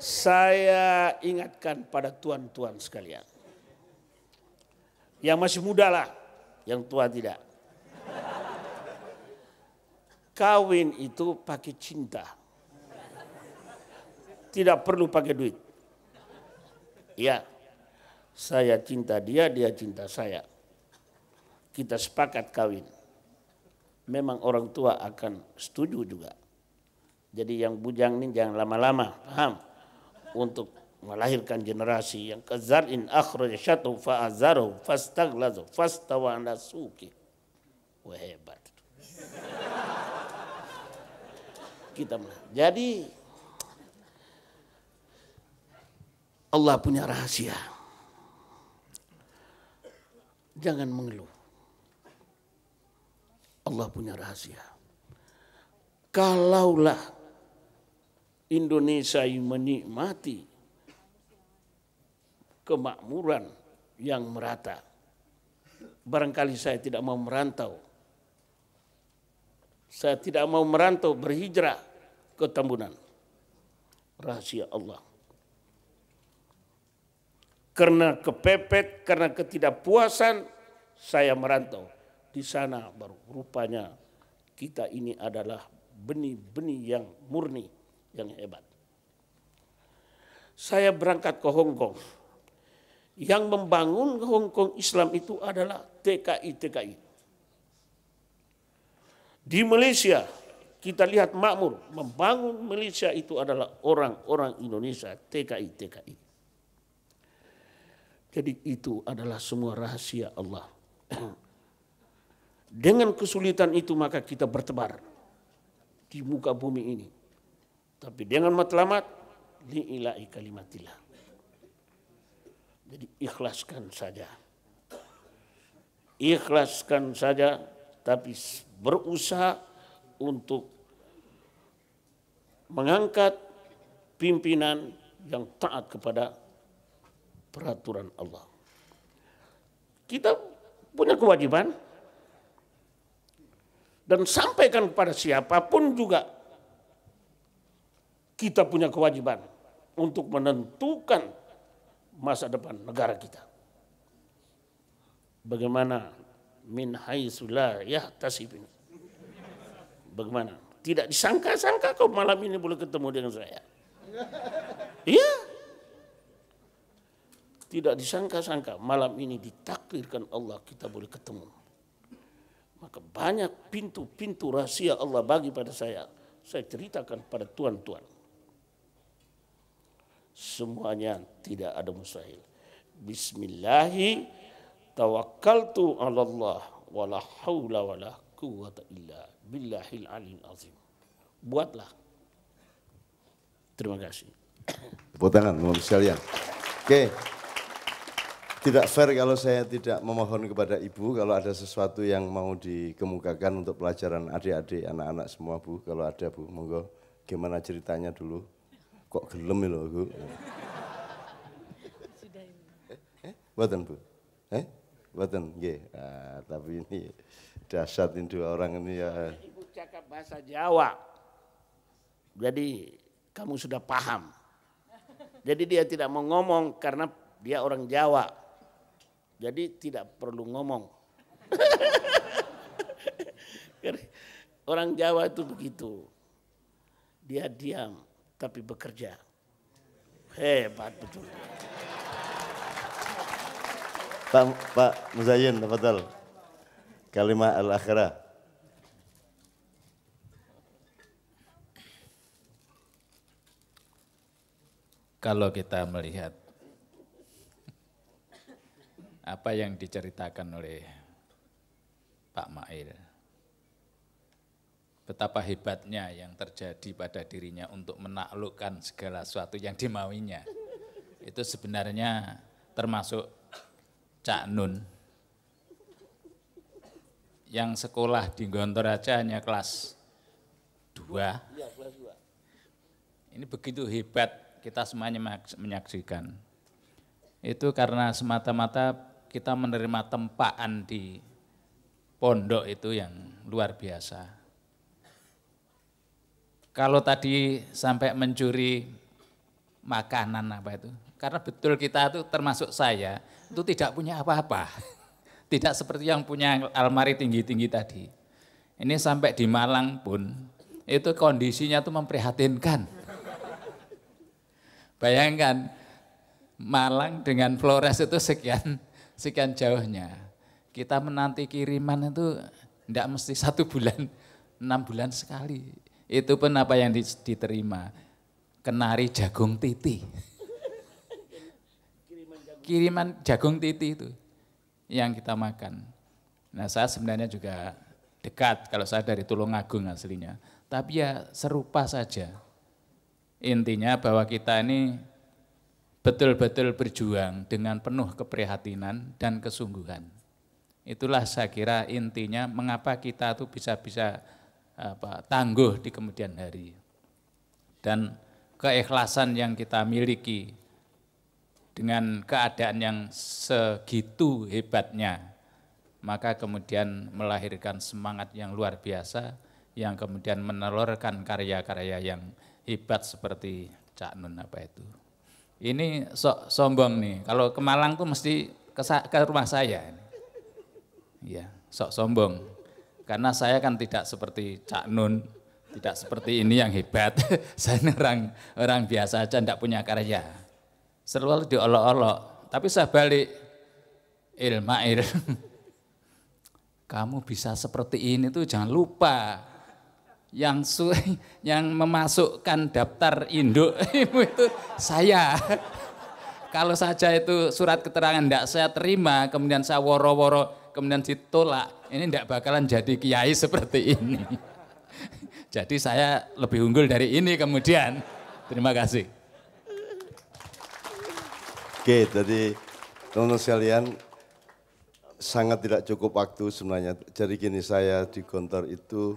Saya ingatkan pada tuan-tuan sekalian. Yang masih muda lah. Yang tua tidak. Kawin itu pakai cinta. Tidak perlu pakai duit. Ya, saya cinta dia, dia cinta saya. Kita sepakat kawin. Memang orang tua akan setuju juga. Jadi yang bujang ini jangan lama-lama, paham? Untuk melahirkan generasi yang kezar'in akhraja syatu fa'azaru fastaglazu fastawa ala suki. Wah, hebat. Jadi Allah punya rahasia. Jangan mengeluh. Allah punya rahasia. Kalaulah Indonesia menikmati kemakmuran yang merata, barangkali saya tidak mau merantau. Saya tidak mau merantau berhijrah ke Tambunan. Rahasia Allah. Karena kepepet, karena ketidakpuasan, saya merantau. Di sana baru rupanya kita ini adalah benih-benih yang murni, yang hebat. Saya berangkat ke Hong Kong. Yang membangun Hong Kong Islam itu adalah TKI. Di Malaysia kita lihat makmur, membangun Malaysia itu adalah orang-orang Indonesia, TKI. Jadi itu adalah semua rahasia Allah. Dengan kesulitan itu maka kita bertebar di muka bumi ini. Tapi dengan matlamat li'ila'i kalimatillah. Jadi ikhlaskan saja. Ikhlaskan saja, tapi berusaha untuk mengangkat pimpinan yang taat kepada peraturan Allah. Kita punya kewajiban dan sampaikan kepada siapapun juga kita punya kewajiban untuk menentukan masa depan negara kita. Bagaimana min haitsu la yahtasib ini? Bagaimana? Tidak disangka-sangka kau malam ini boleh ketemu dengan saya. Iya. Tidak disangka-sangka malam ini ditakdirkan Allah kita boleh ketemu. Maka banyak pintu-pintu rahasia Allah bagi pada saya. Saya ceritakan pada tuan-tuan. Semuanya tidak ada mustahil. Bismillahi tawakkaltu 'ala Allah wala haula wala quwwata illa billahil aliyil azim. Buatlah. Terima kasih. Tepuk tangan teman sekalian. Oke. Tidak fair kalau saya tidak memohon kepada Ibu kalau ada sesuatu yang mau dikemukakan untuk pelajaran adik-adik, anak-anak semua Bu. Kalau ada Bu, monggo gimana ceritanya dulu. Kok gelem ya loh Bu? Buatan Bu? Buatan, nggih. Tapi ini dahsyat ini dua orang ini ya. Ibu cakap bahasa Jawa. Jadi kamu sudah paham. Jadi dia tidak mau ngomong karena dia orang Jawa. Jadi tidak perlu ngomong. Orang Jawa itu begitu. Dia diam tapi bekerja. Hebat betul. Pak Muzayyin, tafadhal. Kalimat al-akhirah. Kalau kita melihat apa yang diceritakan oleh Pak Mail, betapa hebatnya yang terjadi pada dirinya untuk menaklukkan segala sesuatu yang dimauinya, itu sebenarnya termasuk Cak Nun yang sekolah di Gontor aja hanya kelas 2. Ini begitu hebat, kita semuanya menyaksikan. Itu karena semata-mata kita menerima tempaan di pondok itu yang luar biasa. Kalau tadi sampai mencuri makanan apa itu, karena betul kita itu termasuk saya, itu tidak punya apa-apa. Tidak seperti yang punya almari tinggi-tinggi tadi. Ini sampai di Malang pun, itu kondisinya tuh memprihatinkan. Bayangkan, Malang dengan Flores itu sekian jauhnya. Kita menanti kiriman itu tidak mesti 1 bulan, 6 bulan sekali. Itu pun apa yang diterima, kenari jagung titi. Kiriman jagung titi itu yang kita makan. Nah saya sebenarnya juga dekat, kalau saya dari Tulungagung aslinya. Tapi ya serupa saja. Intinya bahwa kita ini betul-betul berjuang dengan penuh keprihatinan dan kesungguhan. Itulah saya kira intinya mengapa kita tuh bisa tangguh di kemudian hari. Dan keikhlasan yang kita miliki dengan keadaan yang segitu hebatnya, maka kemudian melahirkan semangat yang luar biasa, yang kemudian menelurkan karya-karya yang hebat seperti Cak Nun apa itu. Ini sombong nih, kalau ke Malang tuh mesti ke rumah saya. Ya, sok sombong. Karena saya kan tidak seperti Cak Nun, tidak seperti ini yang hebat. Saya orang biasa aja, tidak punya karya. Selalu diolok-olok, tapi saya balik, Ilmail, kamu bisa seperti ini tuh jangan lupa, yang memasukkan daftar induk itu saya. Kalau saja itu surat keterangan tidak saya terima, kemudian saya woro-woro, kemudian ditolak, ini tidak bakalan jadi kiai seperti ini. Jadi saya lebih unggul dari ini kemudian. Terima kasih. Oke, jadi Teman-teman sekalian, sangat tidak cukup waktu sebenarnya. Jadi gini, saya di Gontor itu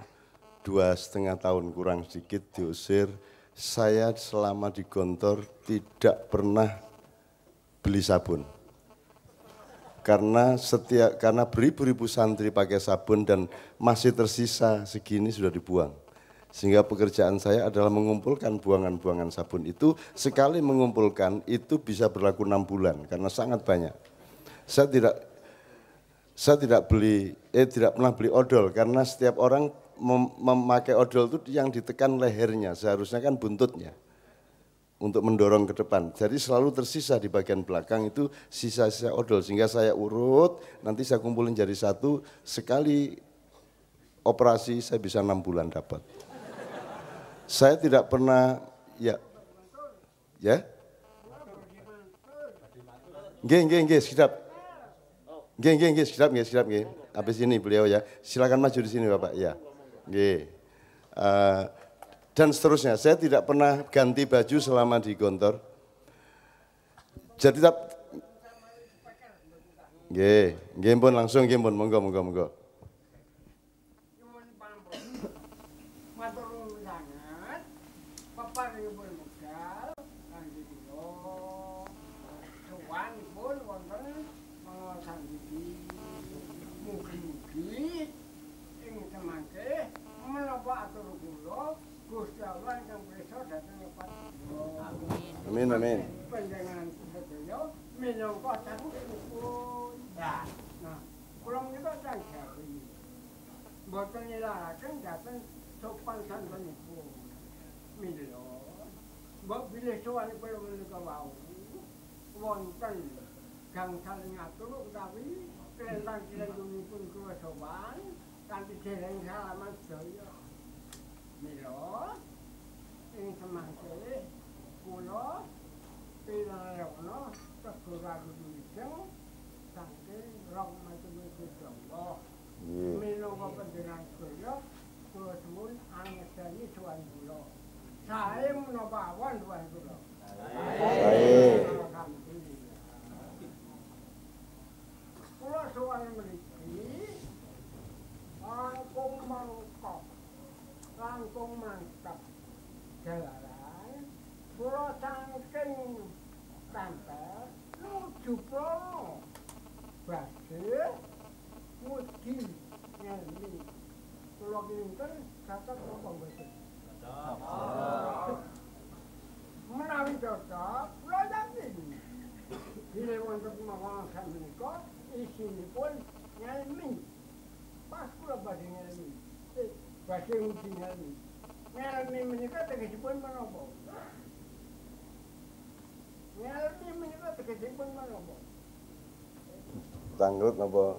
2,5 tahun kurang sedikit diusir. Saya selama di Gontor tidak pernah beli sabun. Karena beribu-ribu santri pakai sabun dan masih tersisa segini sudah dibuang. Sehingga pekerjaan saya adalah mengumpulkan buangan-buangan sabun itu. Sekali mengumpulkan itu bisa berlaku 6 bulan karena sangat banyak. Saya tidak pernah beli odol karena setiap orang memakai odol itu yang ditekan lehernya, seharusnya kan buntutnya untuk mendorong ke depan. Jadi selalu tersisa di bagian belakang itu sisa-sisa odol, sehingga saya urut, nanti saya kumpulin jadi satu, sekali operasi saya bisa 6 bulan dapat. Saya tidak pernah, ya, nggih, sedap. Nggih, sedap. Habis ini beliau ya, silakan maju di sini Bapak, ya. Nggih. Dan seterusnya, saya tidak pernah ganti baju selama di Gontor. Jadi nggih pun langsung nggih pun monggo. Amin. Panjenengan sedaya minangka sanipun. Nah, kula menika canggawi. Mboten nilaraken dhateng sopan santunipun. Mila mbok bilih sowan kula menika wau wonten gangsal ngatur utawi kelentang-kelentunipun kula sowan kanthi dereng salaman sedaya. Mila ing semangke kula pinayono teguran wijeng saking rong macem Allah. Minangka panjenengan sedaya kula suwun angedani sowan kula. Sae menapa awan sowan kula. Sae. Kula sowan mriki langkung mantap. Jalaran kula saking tempel nuju prono badhe mugi ngelmi kula kinten cocok apa mboten menawi cocok kula yakin dene wonten mawon menika isinipun ngelmi pas kula badhe ngelmi badhe mugi ngelmi ngelmi menika tegesipun menapa? Ngelmi menika tegesipun menapa? Tanglet napa?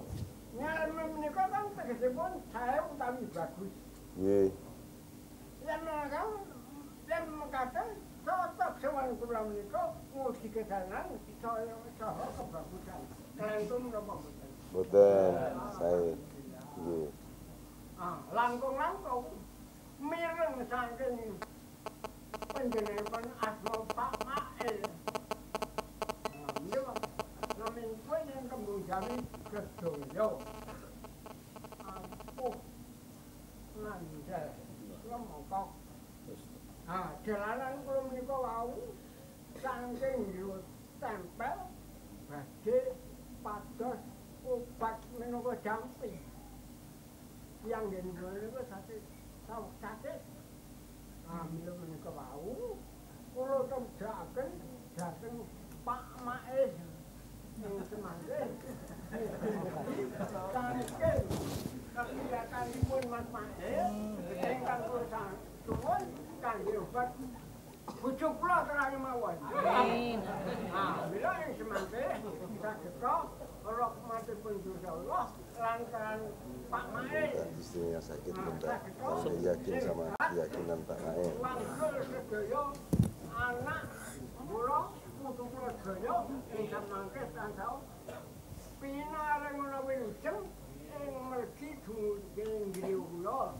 Ngelmi menika kan tegesipun sae utawi bagus. Nggih. Yen mekaten cocok sowan kula menika mugi kedanan saya saha kebagusan. Langkung menapa mboten? Mboten, sae. Nggih. Langkung mireng saking panjenengan asma Pak Mail. Nggih, namin kowe yang kembung jami sedaya. Nandel, lemokok. Jalanan kula menika wau saking njero tempel badhe pados obat menapa jampi. Yang nggih niku sakit. Mila menika wau kula tedhaken dhateng Pak Maes ing semangke. Saking kegiatanipun Mas Maes ingkang kula suwun kangge obat bojo kula terang mawon. Amin. Mila ing semangke sageta rahmatipun Gusti Allah lantaran Pak Maes istrinya sakit bunda, saya yakin sama keyakinan Pak Maes. Wangsul sedaya anak kula putu kula sedaya ing samangke tansah pinareng menawi ujeng ing mergi dumugi griya kula.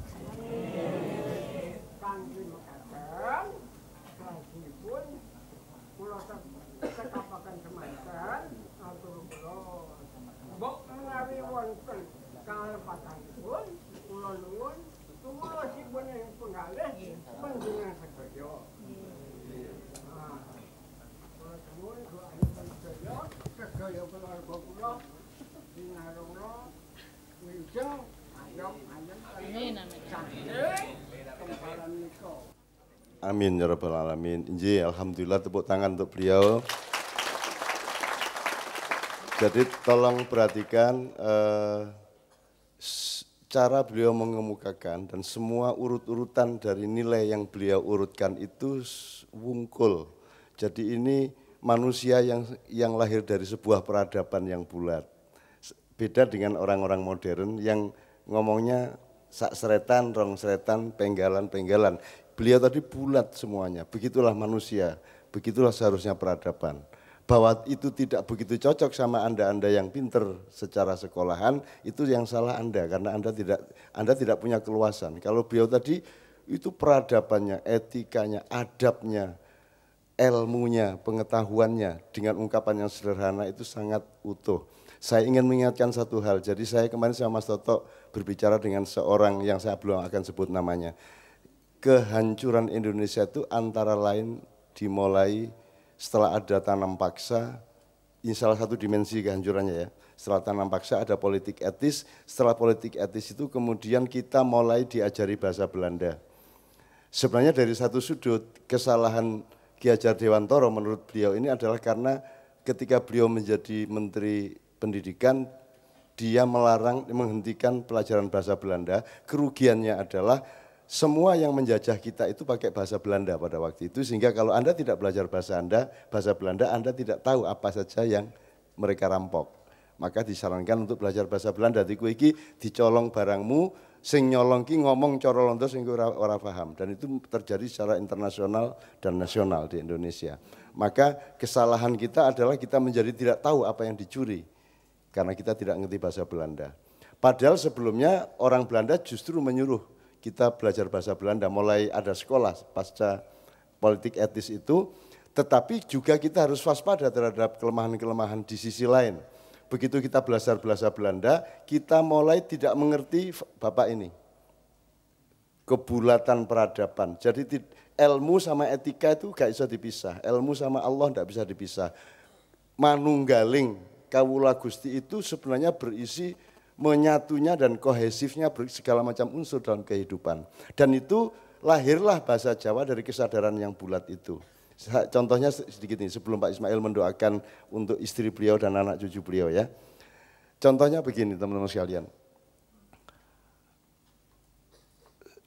Kanthi mekaten salahipun kula tekapaken semanten atur sedaya keluarga kula dinarana wilujeng ayom ayem kempalan nika. Amin ya rabbal alamin. Injih, alhamdulillah, tepuk tangan untuk beliau. Jadi tolong perhatikan cara beliau mengemukakan dan semua urut-urutan dari nilai yang beliau urutkan itu wungkul. Jadi ini manusia yang lahir dari sebuah peradaban yang bulat. Beda dengan orang-orang modern yang ngomongnya sak seretan, rong seretan, penggalan-penggalan. Beliau tadi bulat semuanya, begitulah manusia, begitulah seharusnya peradaban. Bahwa itu tidak begitu cocok sama Anda yang pinter secara sekolahan, itu yang salah Anda, karena Anda tidak punya keluasan. Kalau beliau tadi itu peradabannya, etikanya, adabnya, ilmunya, pengetahuannya dengan ungkapan yang sederhana itu sangat utuh. Saya ingin mengingatkan satu hal, jadi saya kemarin sama Mas Toto berbicara dengan seorang yang saya belum akan sebut namanya. Kehancuran Indonesia itu antara lain dimulai setelah ada tanam paksa, ini salah satu dimensi kehancurannya ya. Setelah tanam paksa ada politik etis, setelah politik etis itu kemudian kita mulai diajari bahasa Belanda. Sebenarnya dari satu sudut, kesalahan Ki Hajar Dewantoro menurut beliau ini adalah karena ketika beliau menjadi Menteri Pendidikan, dia menghentikan pelajaran bahasa Belanda. Kerugiannya adalah semua yang menjajah kita itu pakai bahasa Belanda pada waktu itu, sehingga kalau Anda tidak belajar bahasa Belanda, Anda tidak tahu apa saja yang mereka rampok. Maka disarankan untuk belajar bahasa Belanda. Diku iki dicolong barangmu, sing nyolong ki ngomong cara londo sing ora paham. Dan itu terjadi secara internasional dan nasional di Indonesia. Maka kesalahan kita adalah kita menjadi tidak tahu apa yang dicuri, karena kita tidak ngerti bahasa Belanda. Padahal sebelumnya orang Belanda justru menyuruh kita belajar bahasa Belanda, mulai ada sekolah pasca politik etis itu, tetapi juga kita harus waspada terhadap kelemahan-kelemahan di sisi lain. Begitu kita belajar bahasa Belanda, kita mulai tidak mengerti Bapak ini, kebulatan peradaban. Jadi ilmu sama etika itu gak bisa dipisah, ilmu sama Allah gak bisa dipisah. Manunggaling kawula Gusti itu sebenarnya berisi menyatunya dan kohesifnya segala macam unsur dalam kehidupan. Dan itu lahirlah bahasa Jawa dari kesadaran yang bulat itu. Contohnya sedikit nih, sebelum Pak Ismail mendoakan untuk istri beliau dan anak cucu beliau ya. Contohnya begini teman-teman sekalian.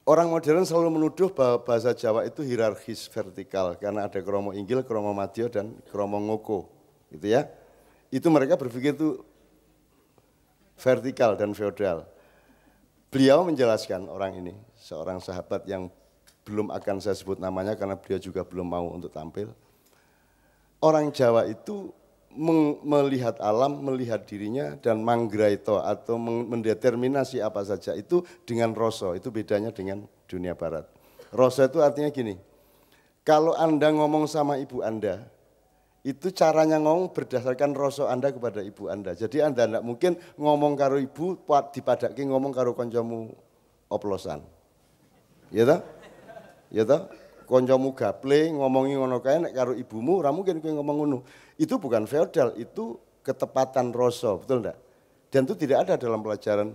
Orang modern selalu menuduh bahwa bahasa Jawa itu hierarkis vertikal, karena ada kromo inggil, kromo madya, dan kromo ngoko. Gitu ya. Itu mereka berpikir itu vertikal dan feodal. Beliau menjelaskan, orang ini, seorang sahabat yang belum akan saya sebut namanya karena beliau juga belum mau untuk tampil. Orang Jawa itu melihat alam, melihat dirinya dan manggraito atau mendeterminasi apa saja itu dengan rasa, itu bedanya dengan dunia barat. Rasa itu artinya gini, kalau Anda ngomong sama ibu Anda, itu caranya ngomong berdasarkan rasa Anda kepada ibu Anda. Jadi Anda tidak mungkin ngomong karo ibu, dipadaki ngomong karo koncomu oplosan. Ya toh? Ya toh? Koncomu gaple ngomongi ngono kae nek karo ibumu ora mungkin kowe ngomong ngono. Itu bukan feodal, itu ketepatan rasa, betul enggak? Dan itu tidak ada dalam pelajaran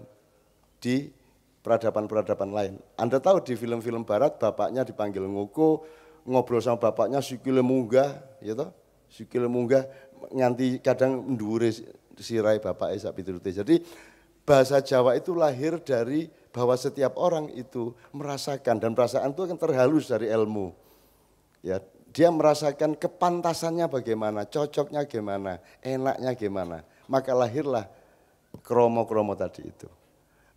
di peradaban-peradaban lain. Anda tahu di film-film barat bapaknya dipanggil ngoko, ngobrol sama bapaknya sikile munggah, ya toh? Sikile munggah nganti kadang ndhuwure sirai bapake sak piturute. Jadi bahasa Jawa itu lahir dari bahwa setiap orang itu merasakan, dan perasaan itu akan terhalus dari ilmu. Ya, dia merasakan kepantasannya bagaimana, cocoknya gimana, enaknya gimana. Maka lahirlah kromo-kromo tadi itu.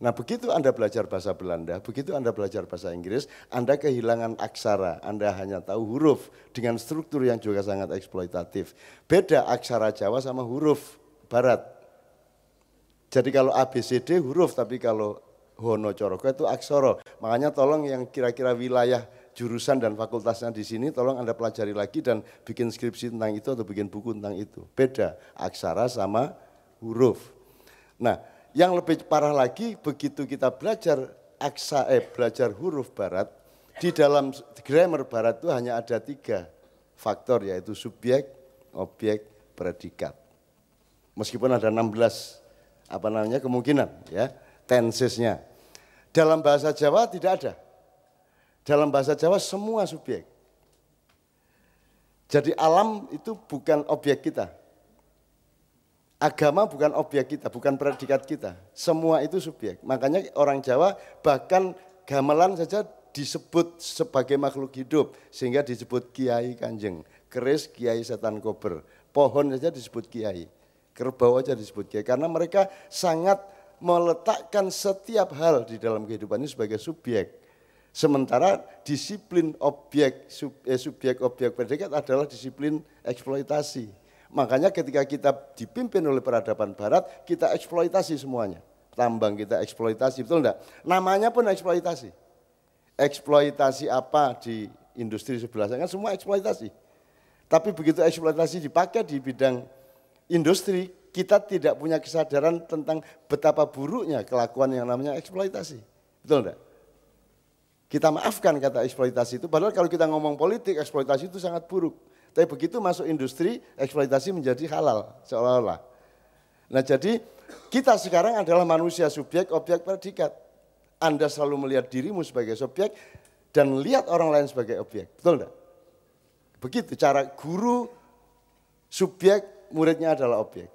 Nah begitu Anda belajar bahasa Belanda, begitu Anda belajar bahasa Inggris, Anda kehilangan aksara, Anda hanya tahu huruf dengan struktur yang juga sangat eksploitatif. Beda aksara Jawa sama huruf Barat. Jadi kalau ABCD huruf, tapi kalau Hono Coroko itu aksara. Makanya tolong yang kira-kira wilayah jurusan dan fakultasnya di sini, tolong Anda pelajari lagi dan bikin skripsi tentang itu atau bikin buku tentang itu. Beda aksara sama huruf. Nah, yang lebih parah lagi, begitu kita belajar belajar huruf Barat, di dalam grammar Barat itu hanya ada 3 faktor, yaitu subjek, objek, predikat. Meskipun ada 16 kemungkinan ya, tensesnya. Dalam bahasa Jawa tidak ada. Dalam bahasa Jawa semua subjek. Jadi alam itu bukan objek kita. Agama bukan objek kita, bukan predikat kita. Semua itu subjek. Makanya orang Jawa bahkan gamelan saja disebut sebagai makhluk hidup. Sehingga disebut Kiai Kanjeng. Keris Kiai Setan Kober. Pohon saja disebut Kiai. Kerbau saja disebut Kiai. Karena mereka sangat meletakkan setiap hal di dalam kehidupan ini sebagai subjek. Sementara disiplin subjek-objek predikat adalah disiplin eksploitasi. Makanya ketika kita dipimpin oleh peradaban barat, kita eksploitasi semuanya. Tambang kita eksploitasi, betul enggak? Namanya pun eksploitasi. Eksploitasi apa di industri sebelah sana, kan semua eksploitasi. Tapi begitu eksploitasi dipakai di bidang industri, kita tidak punya kesadaran tentang betapa buruknya kelakuan yang namanya eksploitasi. Betul enggak? Kita maafkan kata eksploitasi itu, padahal kalau kita ngomong politik, eksploitasi itu sangat buruk. Tapi begitu masuk industri, eksploitasi menjadi halal, seolah-olah. Nah jadi kita sekarang adalah manusia subjek, objek, predikat. Anda selalu melihat dirimu sebagai subjek dan lihat orang lain sebagai objek, betul enggak? Begitu cara guru, subjek, muridnya adalah objek.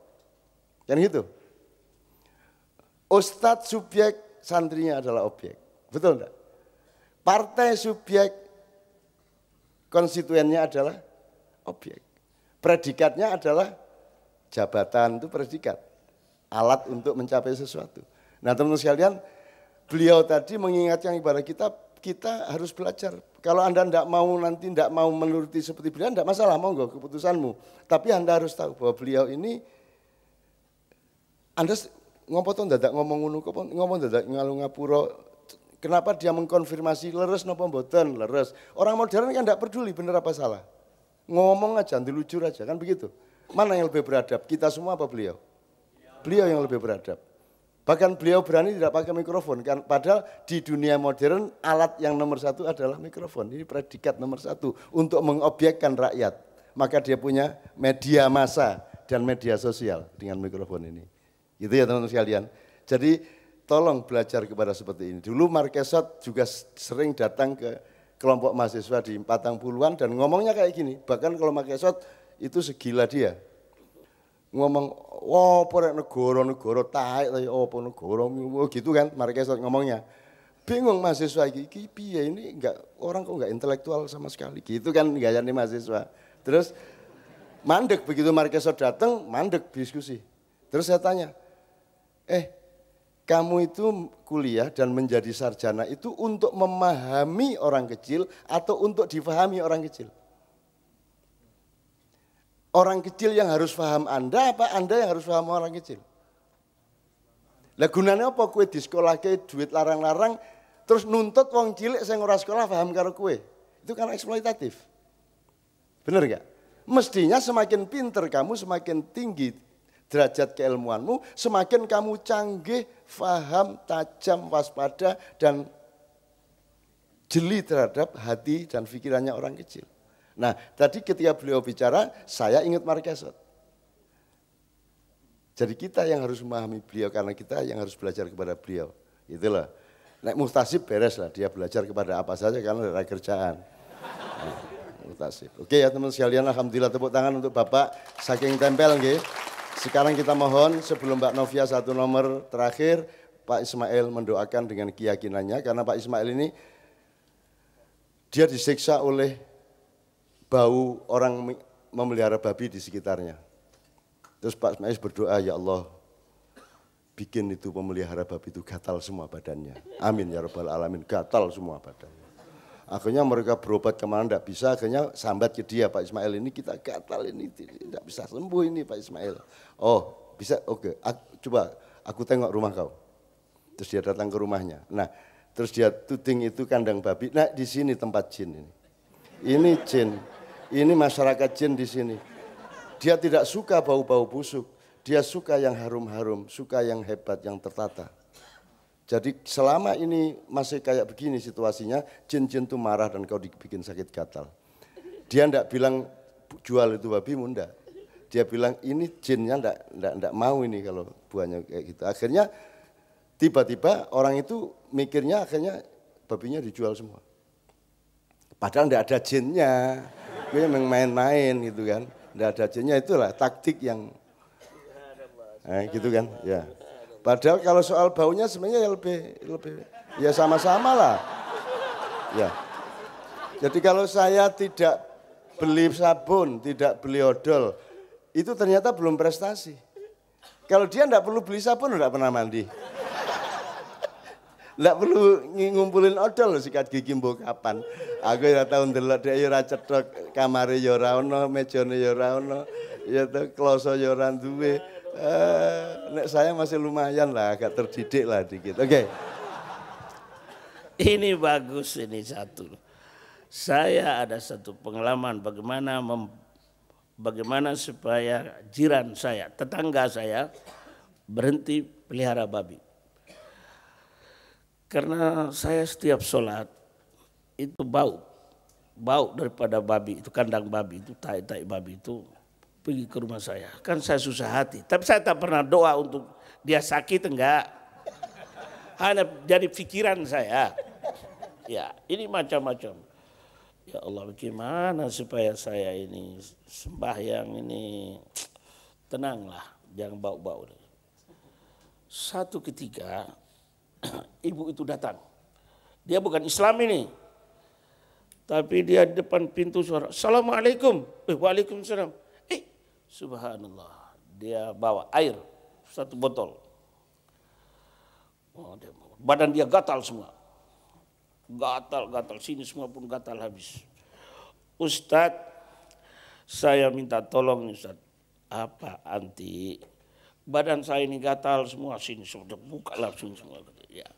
Kan gitu. Ustadz subjek, santrinya adalah objek, betul enggak? Partai subjek, konstituennya adalah objek. Predikatnya adalah jabatan, itu predikat. Alat untuk mencapai sesuatu. Nah teman-teman sekalian, beliau tadi mengingatkan kepada kita harus belajar. Kalau Anda tidak mau menuruti seperti beliau, tidak masalah, monggo keputusanmu. Tapi Anda harus tahu bahwa beliau ini, Anda ngomong dadak ngalung ngapura. Kenapa dia mengkonfirmasi leres napa mboten leres? Orang modern kan tidak peduli benar apa salah. Ngomong aja, dilucur aja, kan begitu. Mana yang lebih beradab? Kita semua apa beliau? Beliau yang lebih beradab. Bahkan beliau berani tidak pakai mikrofon, kan? Padahal di dunia modern alat yang nomor satu adalah mikrofon. Ini predikat nomor satu untuk mengobjekkan rakyat. Maka dia punya media massa dan media sosial dengan mikrofon ini. Gitu ya teman-teman sekalian. Jadi tolong belajar kepada seperti ini. Dulu Marquesot juga sering datang ke kelompok mahasiswa di 40-an dan ngomongnya kayak gini. Bahkan kalau Marquesot itu segila dia. Ngomong, wah porek negara taek, apa negara, gitu kan Marquesot ngomongnya. Bingung mahasiswa iki piye ini orang kok enggak intelektual sama sekali. Gitu kan gayane mahasiswa. Terus mandek begitu Marquesot datang, mandek diskusi. Terus saya tanya, kamu itu kuliah dan menjadi sarjana itu untuk memahami orang kecil atau untuk difahami orang kecil? Orang kecil yang harus paham Anda apa Anda yang harus paham orang kecil? Lah gunanya apa kue di sekolah ke duit larang-larang terus nuntut wong cilik sing ora sekolah paham karo kue? Itu kan eksploitatif. Bener enggak? Mestinya semakin pinter kamu semakin tinggi derajat keilmuanmu, semakin kamu canggih, faham, tajam, waspada, dan jeli terhadap hati dan pikirannya orang kecil. Nah, tadi ketika beliau bicara, saya ingat Marquesot. Jadi kita yang harus memahami beliau, karena kita yang harus belajar kepada beliau. Itulah. Nek Muhtasib beres lah, dia belajar kepada apa saja karena ada kerjaan. Nah, Muhtasib. Oke ya teman sekalian, alhamdulillah tepuk tangan untuk Bapak saking tempel nggih. Sekarang kita mohon sebelum Mbak Novia satu nomor terakhir, Pak Ismail mendoakan dengan keyakinannya karena Pak Ismail ini dia disiksa oleh bau orang memelihara babi di sekitarnya. Terus Pak Ismail berdoa, ya Allah bikin itu pemelihara babi itu gatal semua badannya. Amin ya rabbal alamin, gatal semua badannya. Akhirnya mereka berobat kemana enggak bisa, akhirnya sambat ke dia, Pak Ismail ini kita gatal ini, tidak bisa sembuh ini Pak Ismail. Oh bisa, oke, coba aku tengok rumah kau. Terus dia datang ke rumahnya. Nah terus dia tuding itu kandang babi, nah di sini tempat jin ini. Ini jin, ini masyarakat jin di sini. Dia tidak suka bau-bau busuk, dia suka yang harum-harum, suka yang hebat, yang tertata. Jadi selama ini masih kayak begini situasinya, jin-jin itu marah dan kau dibikin sakit gatal. Dia enggak bilang jual itu babimu, enggak. Dia bilang ini jinnya enggak mau ini kalau buahnya kayak gitu. Akhirnya tiba-tiba orang itu mikirnya akhirnya babinya dijual semua. Padahal enggak ada jinnya. Dia memang main-main gitu kan. Enggak ada jinnya, itulah taktik yang gitu kan. Ya. Padahal kalau soal baunya sebenarnya ya lebih ya sama-sama lah. Ya. Jadi kalau saya tidak beli sabun, tidak beli odol, itu ternyata belum prestasi. Kalau dia enggak perlu beli sabun, enggak pernah mandi. Enggak perlu ngumpulin odol sikat gigi mbok kapan. Aku ya tau ndelok dhek ya ora cethok, kamare ya ora ono, mejane ya ora ono, ya to kloso ya ora duwe. Nek saya masih lumayan lah, agak terdidik lah dikit. Oke. Ini bagus, ini satu. Saya ada satu pengalaman bagaimana supaya jiran saya, tetangga saya berhenti pelihara babi. Karena saya setiap sholat itu bau daripada babi, itu kandang babi, itu tai babi itu pergi ke rumah saya. Kan saya susah hati, tapi saya tak pernah doa untuk dia sakit, enggak. Hanya jadi pikiran saya. Ya, ini macam-macam. Ya Allah, bagaimana supaya saya ini sembahyang ini tenanglah, jangan bau-bau. Satu ketika ibu itu datang. Dia bukan Islam ini. Tapi dia di depan pintu suara, Assalamualaikum. Waalaikumsalam. Subhanallah. Dia bawa air, 1 botol. Badan dia gatal semua. Gatal, sini semua pun gatal habis. Ustadz, saya minta tolong Ustadz. Apa anti? Badan saya ini gatal semua, sini sudah buka langsung semua. Ya.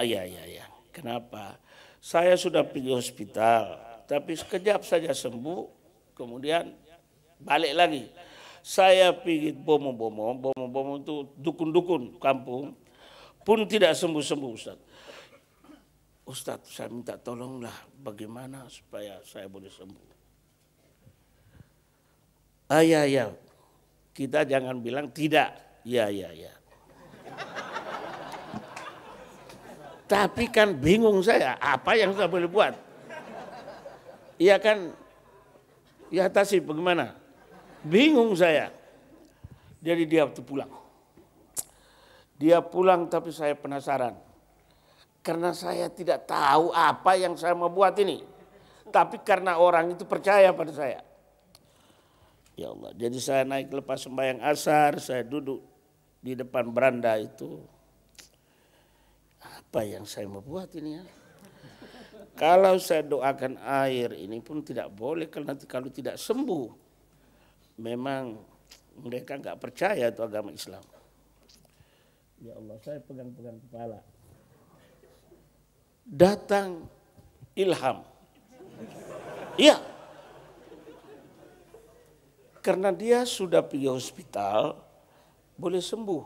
Ya. Kenapa? Saya sudah pergi hospital, tapi sekejap saja sembuh, kemudian balik lagi. Saya pergi bomo itu dukun-dukun kampung, pun tidak sembuh-sembuh Ustadz. Ustadz, saya minta tolonglah bagaimana supaya saya boleh sembuh. Ya. Kita jangan bilang tidak. Ya. Tapi kan bingung saya, apa yang saya boleh buat? Iya kan? Ya Tasib, bagaimana? Bingung saya. Jadi dia pulang. Dia pulang tapi saya penasaran. Karena saya tidak tahu apa yang saya mau buat ini. Tapi karena orang itu percaya pada saya. Ya Allah, jadi saya naik lepas sembahyang asar, saya duduk di depan beranda itu. Apa yang saya mau buat ini ya? Kalau saya doakan air ini pun tidak boleh, karena nanti kalau tidak sembuh, memang mereka nggak percaya itu agama Islam. Ya Allah, saya pegang-pegang kepala. Datang ilham. Iya. Karena dia sudah pergi hospital, boleh sembuh.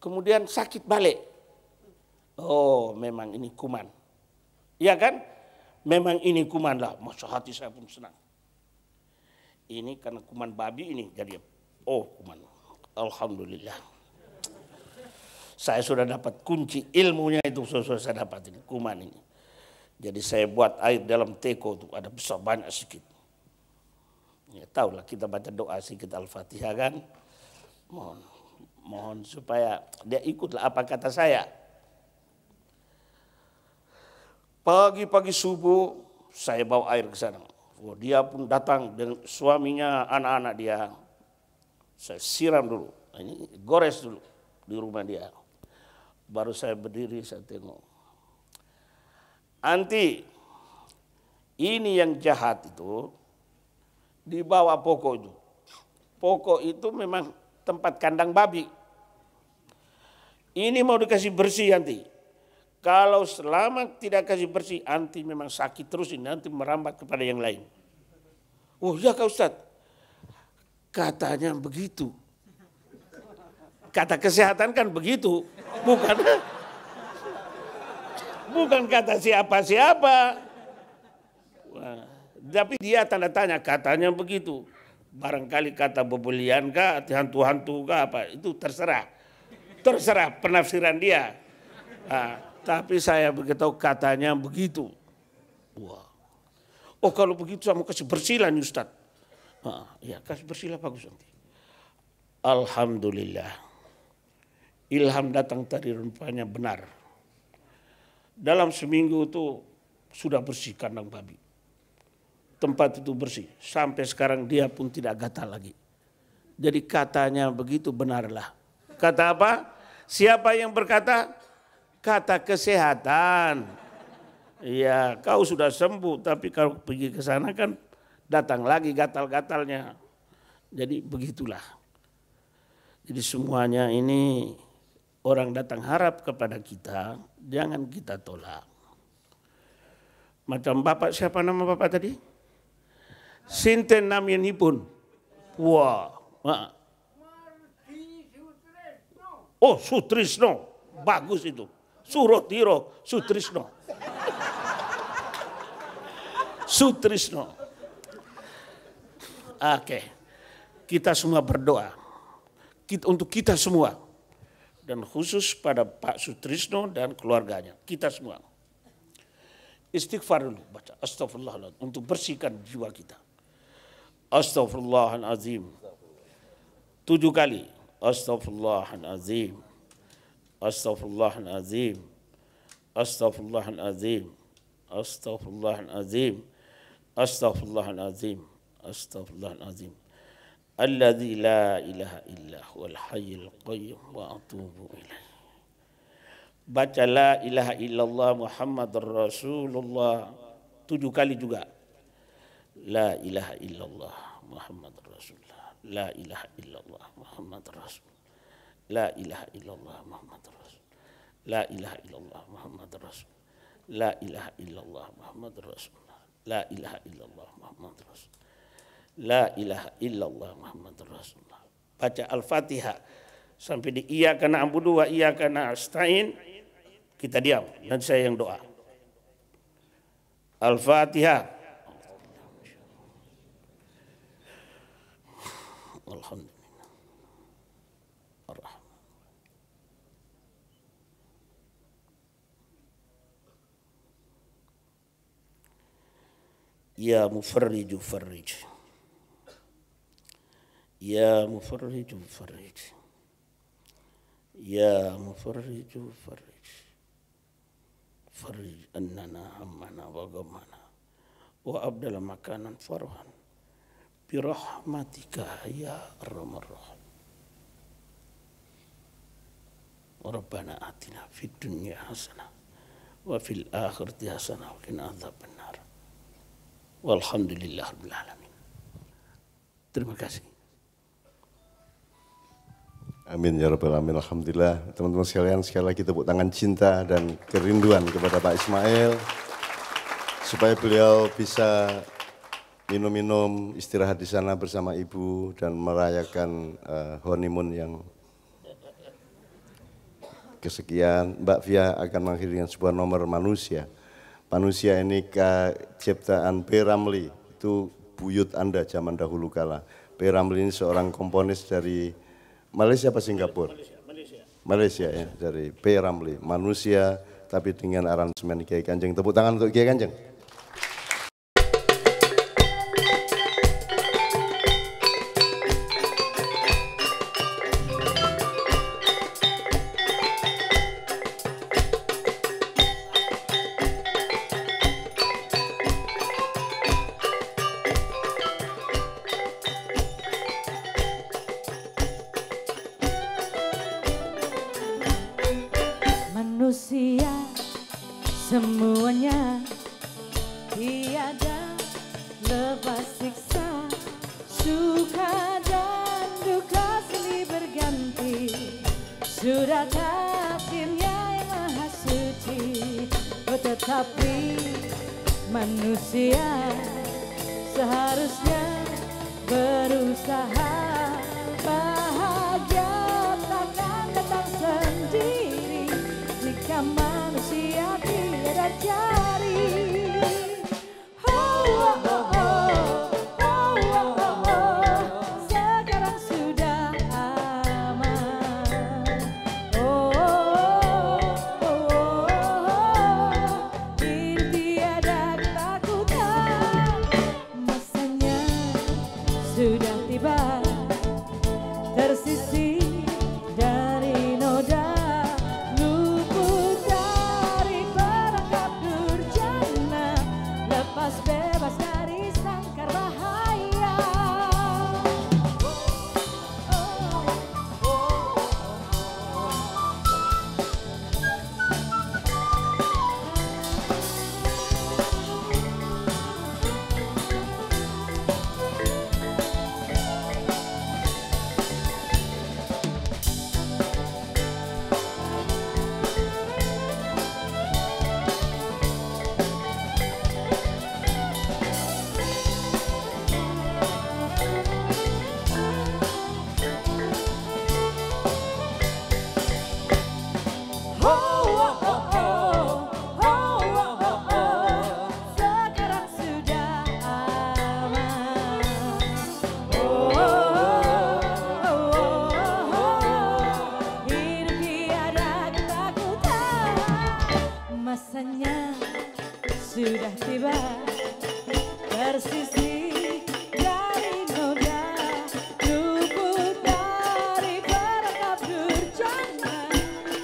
Kemudian sakit balik. Oh, memang ini kuman. Iya kan? Memang ini kuman lah. Masa hati saya pun senang. Ini karena kuman babi ini jadi, kuman. Alhamdulillah. Saya sudah dapat kunci ilmunya itu, saya dapat ini, kuman ini. Jadi saya buat air dalam teko itu, ada besar banyak sedikit. Ya tahulah, kita baca doa sedikit Al-Fatihah kan. Mohon supaya dia ikutlah apa kata saya. Pagi-pagi subuh saya bawa air ke sana. Dia pun datang dengan suaminya, anak-anak dia. Saya siram dulu, ini gores dulu di rumah dia. Baru saya berdiri, saya tengok. Anti, ini yang jahat itu di bawah pokok itu. Pokok itu memang tempat kandang babi. Ini mau dikasih bersih anti. Kalau selama tidak kasih bersih, anti memang sakit terus ini, nanti merambat kepada yang lain. Oh ya Kak Ustadz, katanya begitu. Kata kesehatan kan begitu, bukan kata siapa-siapa. Tapi dia tanda tanya, katanya begitu. Barangkali kata bebelian kah, hantu-hantu kah apa, itu terserah. Terserah penafsiran dia. Nah, tapi saya beritahu katanya begitu. Wah. Oh kalau begitu saya mau kasih bersilah nih Ustaz. Ya kasih bersilah bagus nanti. Alhamdulillah. Ilham datang tadi rupanya benar. Dalam seminggu itu sudah bersih kandang babi. Tempat itu bersih. Sampai sekarang dia pun tidak gatal lagi. Jadi katanya begitu benarlah. Kata apa? Siapa yang berkata? Kata kesehatan. Ya kau sudah sembuh tapi kalau pergi ke sana kan datang lagi gatal-gatalnya. Jadi begitulah. Jadi semuanya ini orang datang harap kepada kita, jangan kita tolak. Macam Bapak, siapa nama Bapak tadi? Sinten namyanipun. Wah. Oh Sutrisno, bagus itu. Surotiro Sutrisno. Sutrisno. Oke, kita semua berdoa. Untuk kita semua. Dan khusus pada Pak Sutrisno dan keluarganya. Kita semua. Istighfar dulu, baca astagfirullahaladzim. Untuk bersihkan jiwa kita. Astaghfirullahaladzim. 7 kali. Astaghfirullahaladzim. Astaghfirullahaladzim. Astaghfirullahaladzim. Astaghfirullahaladzim. Astaghfirullahaladzim. Astaghfirullahaladzim. Alladzi la ilaha illa huwal hayyul qayyum wa atubu ilaih. Baca la ilaha illallah Muhammadur Rasulullah 7 kali juga. La ilaha illallah Muhammadur Rasulullah. La ilaha illallah Muhammadur Rasulullah. La ilaha illallah Muhammadur Rasulullah. La ilaha illallah Muhammadur Rasulullah. La ilaha illallah Muhammadur Rasulullah. La ilaha illallah Muhammadur Rasulullah. La ilaha illallah Muhammadur Rasulullah. Baca Al-Fatihah sampai di iyyaka na'budu wa iyyaka nasta'in. Kita diam dan saya yang doa. Al-Fatihah. Alhamdulillah. Ya mufarriju farrij. Ya mufarriju farrij. Ya mufarriju farrij. Farrij annana ammana wa ghammana wa abdal makanan farhan birahmatika ya arhamar rahim. Rabbana atina fid dunya hasanah wa fil akhirati hasanah wa qina adzabannar. Walhamdulillahirabbil alamin. Terima kasih. Amin ya rabbal alamin. Alhamdulillah. Teman-teman sekalian, sekali lagi tepuk tangan cinta dan kerinduan kepada Pak Ismail supaya beliau bisa minum-minum, istirahat di sana bersama ibu dan merayakan honeymoon yang kesekian. Mbak Fia akan mengakhiri dengan sebuah nomor Manusia. Manusia ini ciptaan P. Ramlee, itu buyut Anda zaman dahulu kala. P. Ramlee ini seorang komponis dari Malaysia apa Singapura? Malaysia ya, dari P. Ramlee. Manusia tapi dengan aransemen Kiai Kanjeng. Tepuk tangan untuk Kiai Kanjeng. Manusia semuanya tiada lepas siksa, suka dan duka silih berganti, sudah takdirnya yang maha suci. Oh, tetapi manusia seharusnya berusaha, bahagia takkan datang sendiri jika manusia tiada jari. Oh, oh, oh, oh, oh, oh, oh. lepas bebas dari sangkar bahaya. Sekarang sudah aman. Hidup tiada ketakutan. Masanya sudah tiba, tersisih dari noda, luput dari perangkap durjana,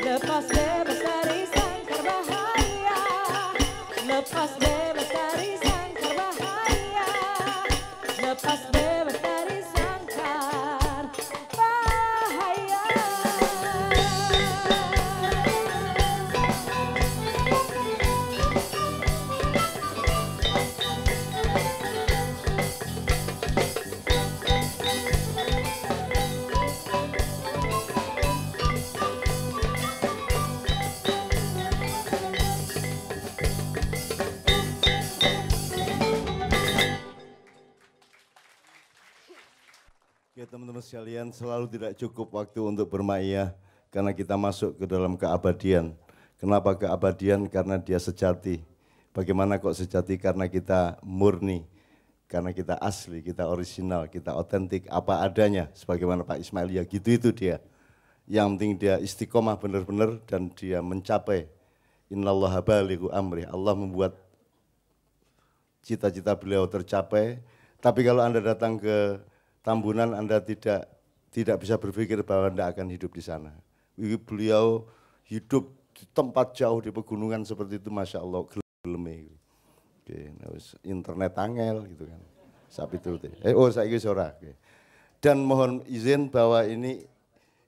lepas bebas dari sangkar bahaya, lepas bebas dari sangkar bahaya, lepas bebas dari sangkar bahaya. Ya teman-teman sekalian, selalu tidak cukup waktu untuk bermaiyah karena kita masuk ke dalam keabadian. Kenapa keabadian? Karena dia sejati. Bagaimana kok sejati? Karena kita murni, karena kita asli, kita orisinal, kita otentik, apa adanya. Sebagaimana Pak Ismail, ya gitu itu dia. Yang penting dia istiqomah benar-benar dan dia mencapai. Innallaha balighu amri. Allah membuat cita-cita beliau tercapai. Tapi kalau Anda datang ke Tambunan, Anda tidak bisa berpikir bahwa Anda akan hidup di sana. Beliau hidup di tempat jauh di pegunungan seperti itu, Masya Allah, geleme. Oke, internet angel gitu kan. Sapi itu. Saya ora. Dan mohon izin bahwa ini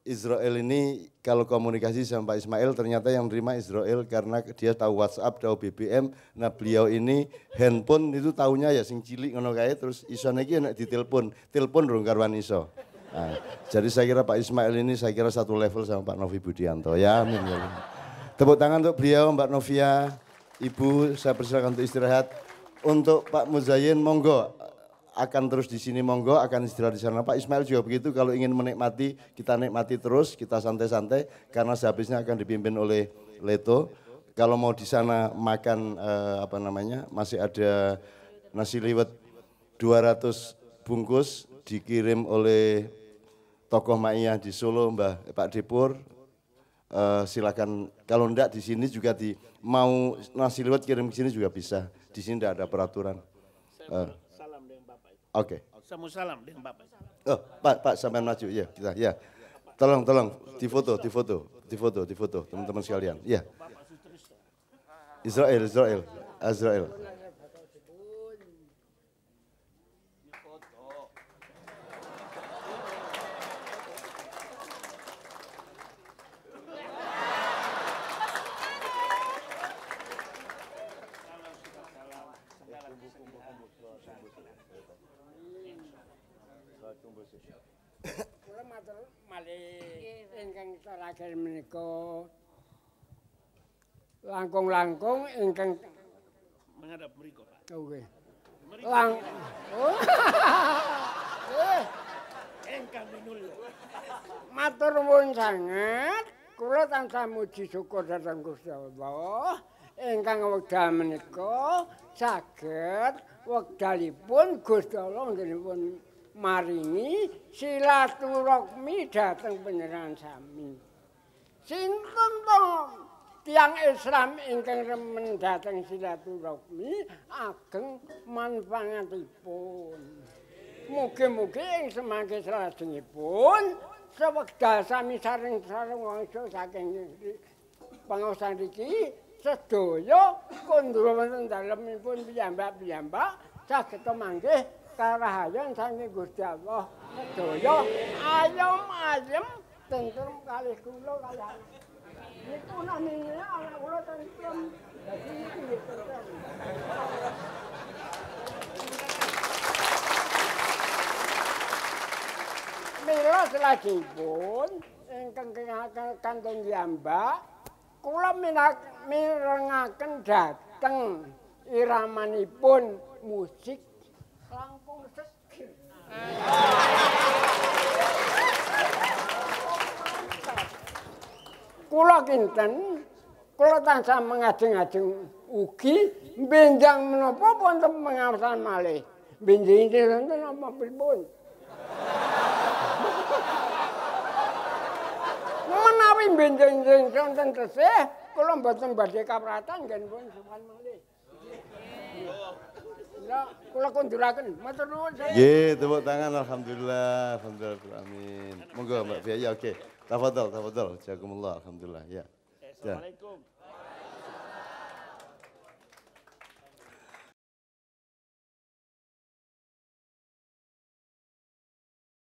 Israel ini kalau komunikasi sama Pak Ismail ternyata yang menerima Israel karena dia tahu WhatsApp, tahu BBM. Nah beliau ini handphone itu tahunya ya sing cilik ngono kae terus iso niki nek ditelepon, telepon rong karuan iso. Nah, jadi saya kira Pak Ismail ini saya kira satu level sama Pak Novi Budianto. Ya amin ya. Tepuk tangan untuk beliau Mbak Novia. Ibu saya persilakan untuk istirahat. Untuk Pak Muzayyin monggo akan terus di sini monggo, akan istirahat di sana. Pak Ismail juga begitu, kalau ingin menikmati, kita nikmati terus, kita santai-santai, karena sehabisnya akan dipimpin oleh Leto. Kalau mau di sana makan, masih ada nasi liwet 200 bungkus, dikirim oleh tokoh Maiyah di Solo, Pak Depur. Silakan, kalau enggak di sini juga mau nasi liwet kirim ke sini juga bisa. Di sini tidak ada peraturan. Oke. Saya mau salam dengan Bapak. Oh, Pak sampai maju ya kita ya. Tolong difoto teman-teman sekalian. Ya. Azrael. Kula matur malih ingkang terakhir menika langkung-langkung ingkang Menghadap mriko, Pak. nggih. Engkang minulya. Matur nuwun sanget. Kula tansah muji syukur dhateng Gusti Allah ingkang wekdal menika saged wekdalipun Gusti Allah nggih maringi silaturahmi dhateng panjenengan sami. Sinten to tiyang Islam ingkang remen dhateng silaturahmi ageng manfaatipun. Mugi-mugi ing semangke salajengipun sewekdal sami sareng-sareng wangsa saking pangaosan iki sedaya kondro wonten dalemipun piyambak-piyambak saged manggih karahayan saking Gusti Allah. Sedaya ayem-ayem tentrem kalih kula kalih. Niku namine anak kula tentrem. Dadi niki nggih tentrem. Mila selajengipun ingkang kantun piyambak kula mirengaken dhateng iramanipun musik langkung segir. Kula kinten, kula tansah mengajeng-ajeng ugi benjang menapa wonten pengawasan malih. Benjing wonten napa pripun? Menawi benjing wonten tesih, kula mboten badhe kapratan nggih pun sowan malih. Ya, kula kunduraken. Matur nuwun saya. Nggih, tepuk tangan alhamdulillah, alhamdulillah, amin. Monggo Mbak Biaya, oke. Tafadhol, tafadhol. Jazakumullah, alhamdulillah. Ya. Assalamualaikum.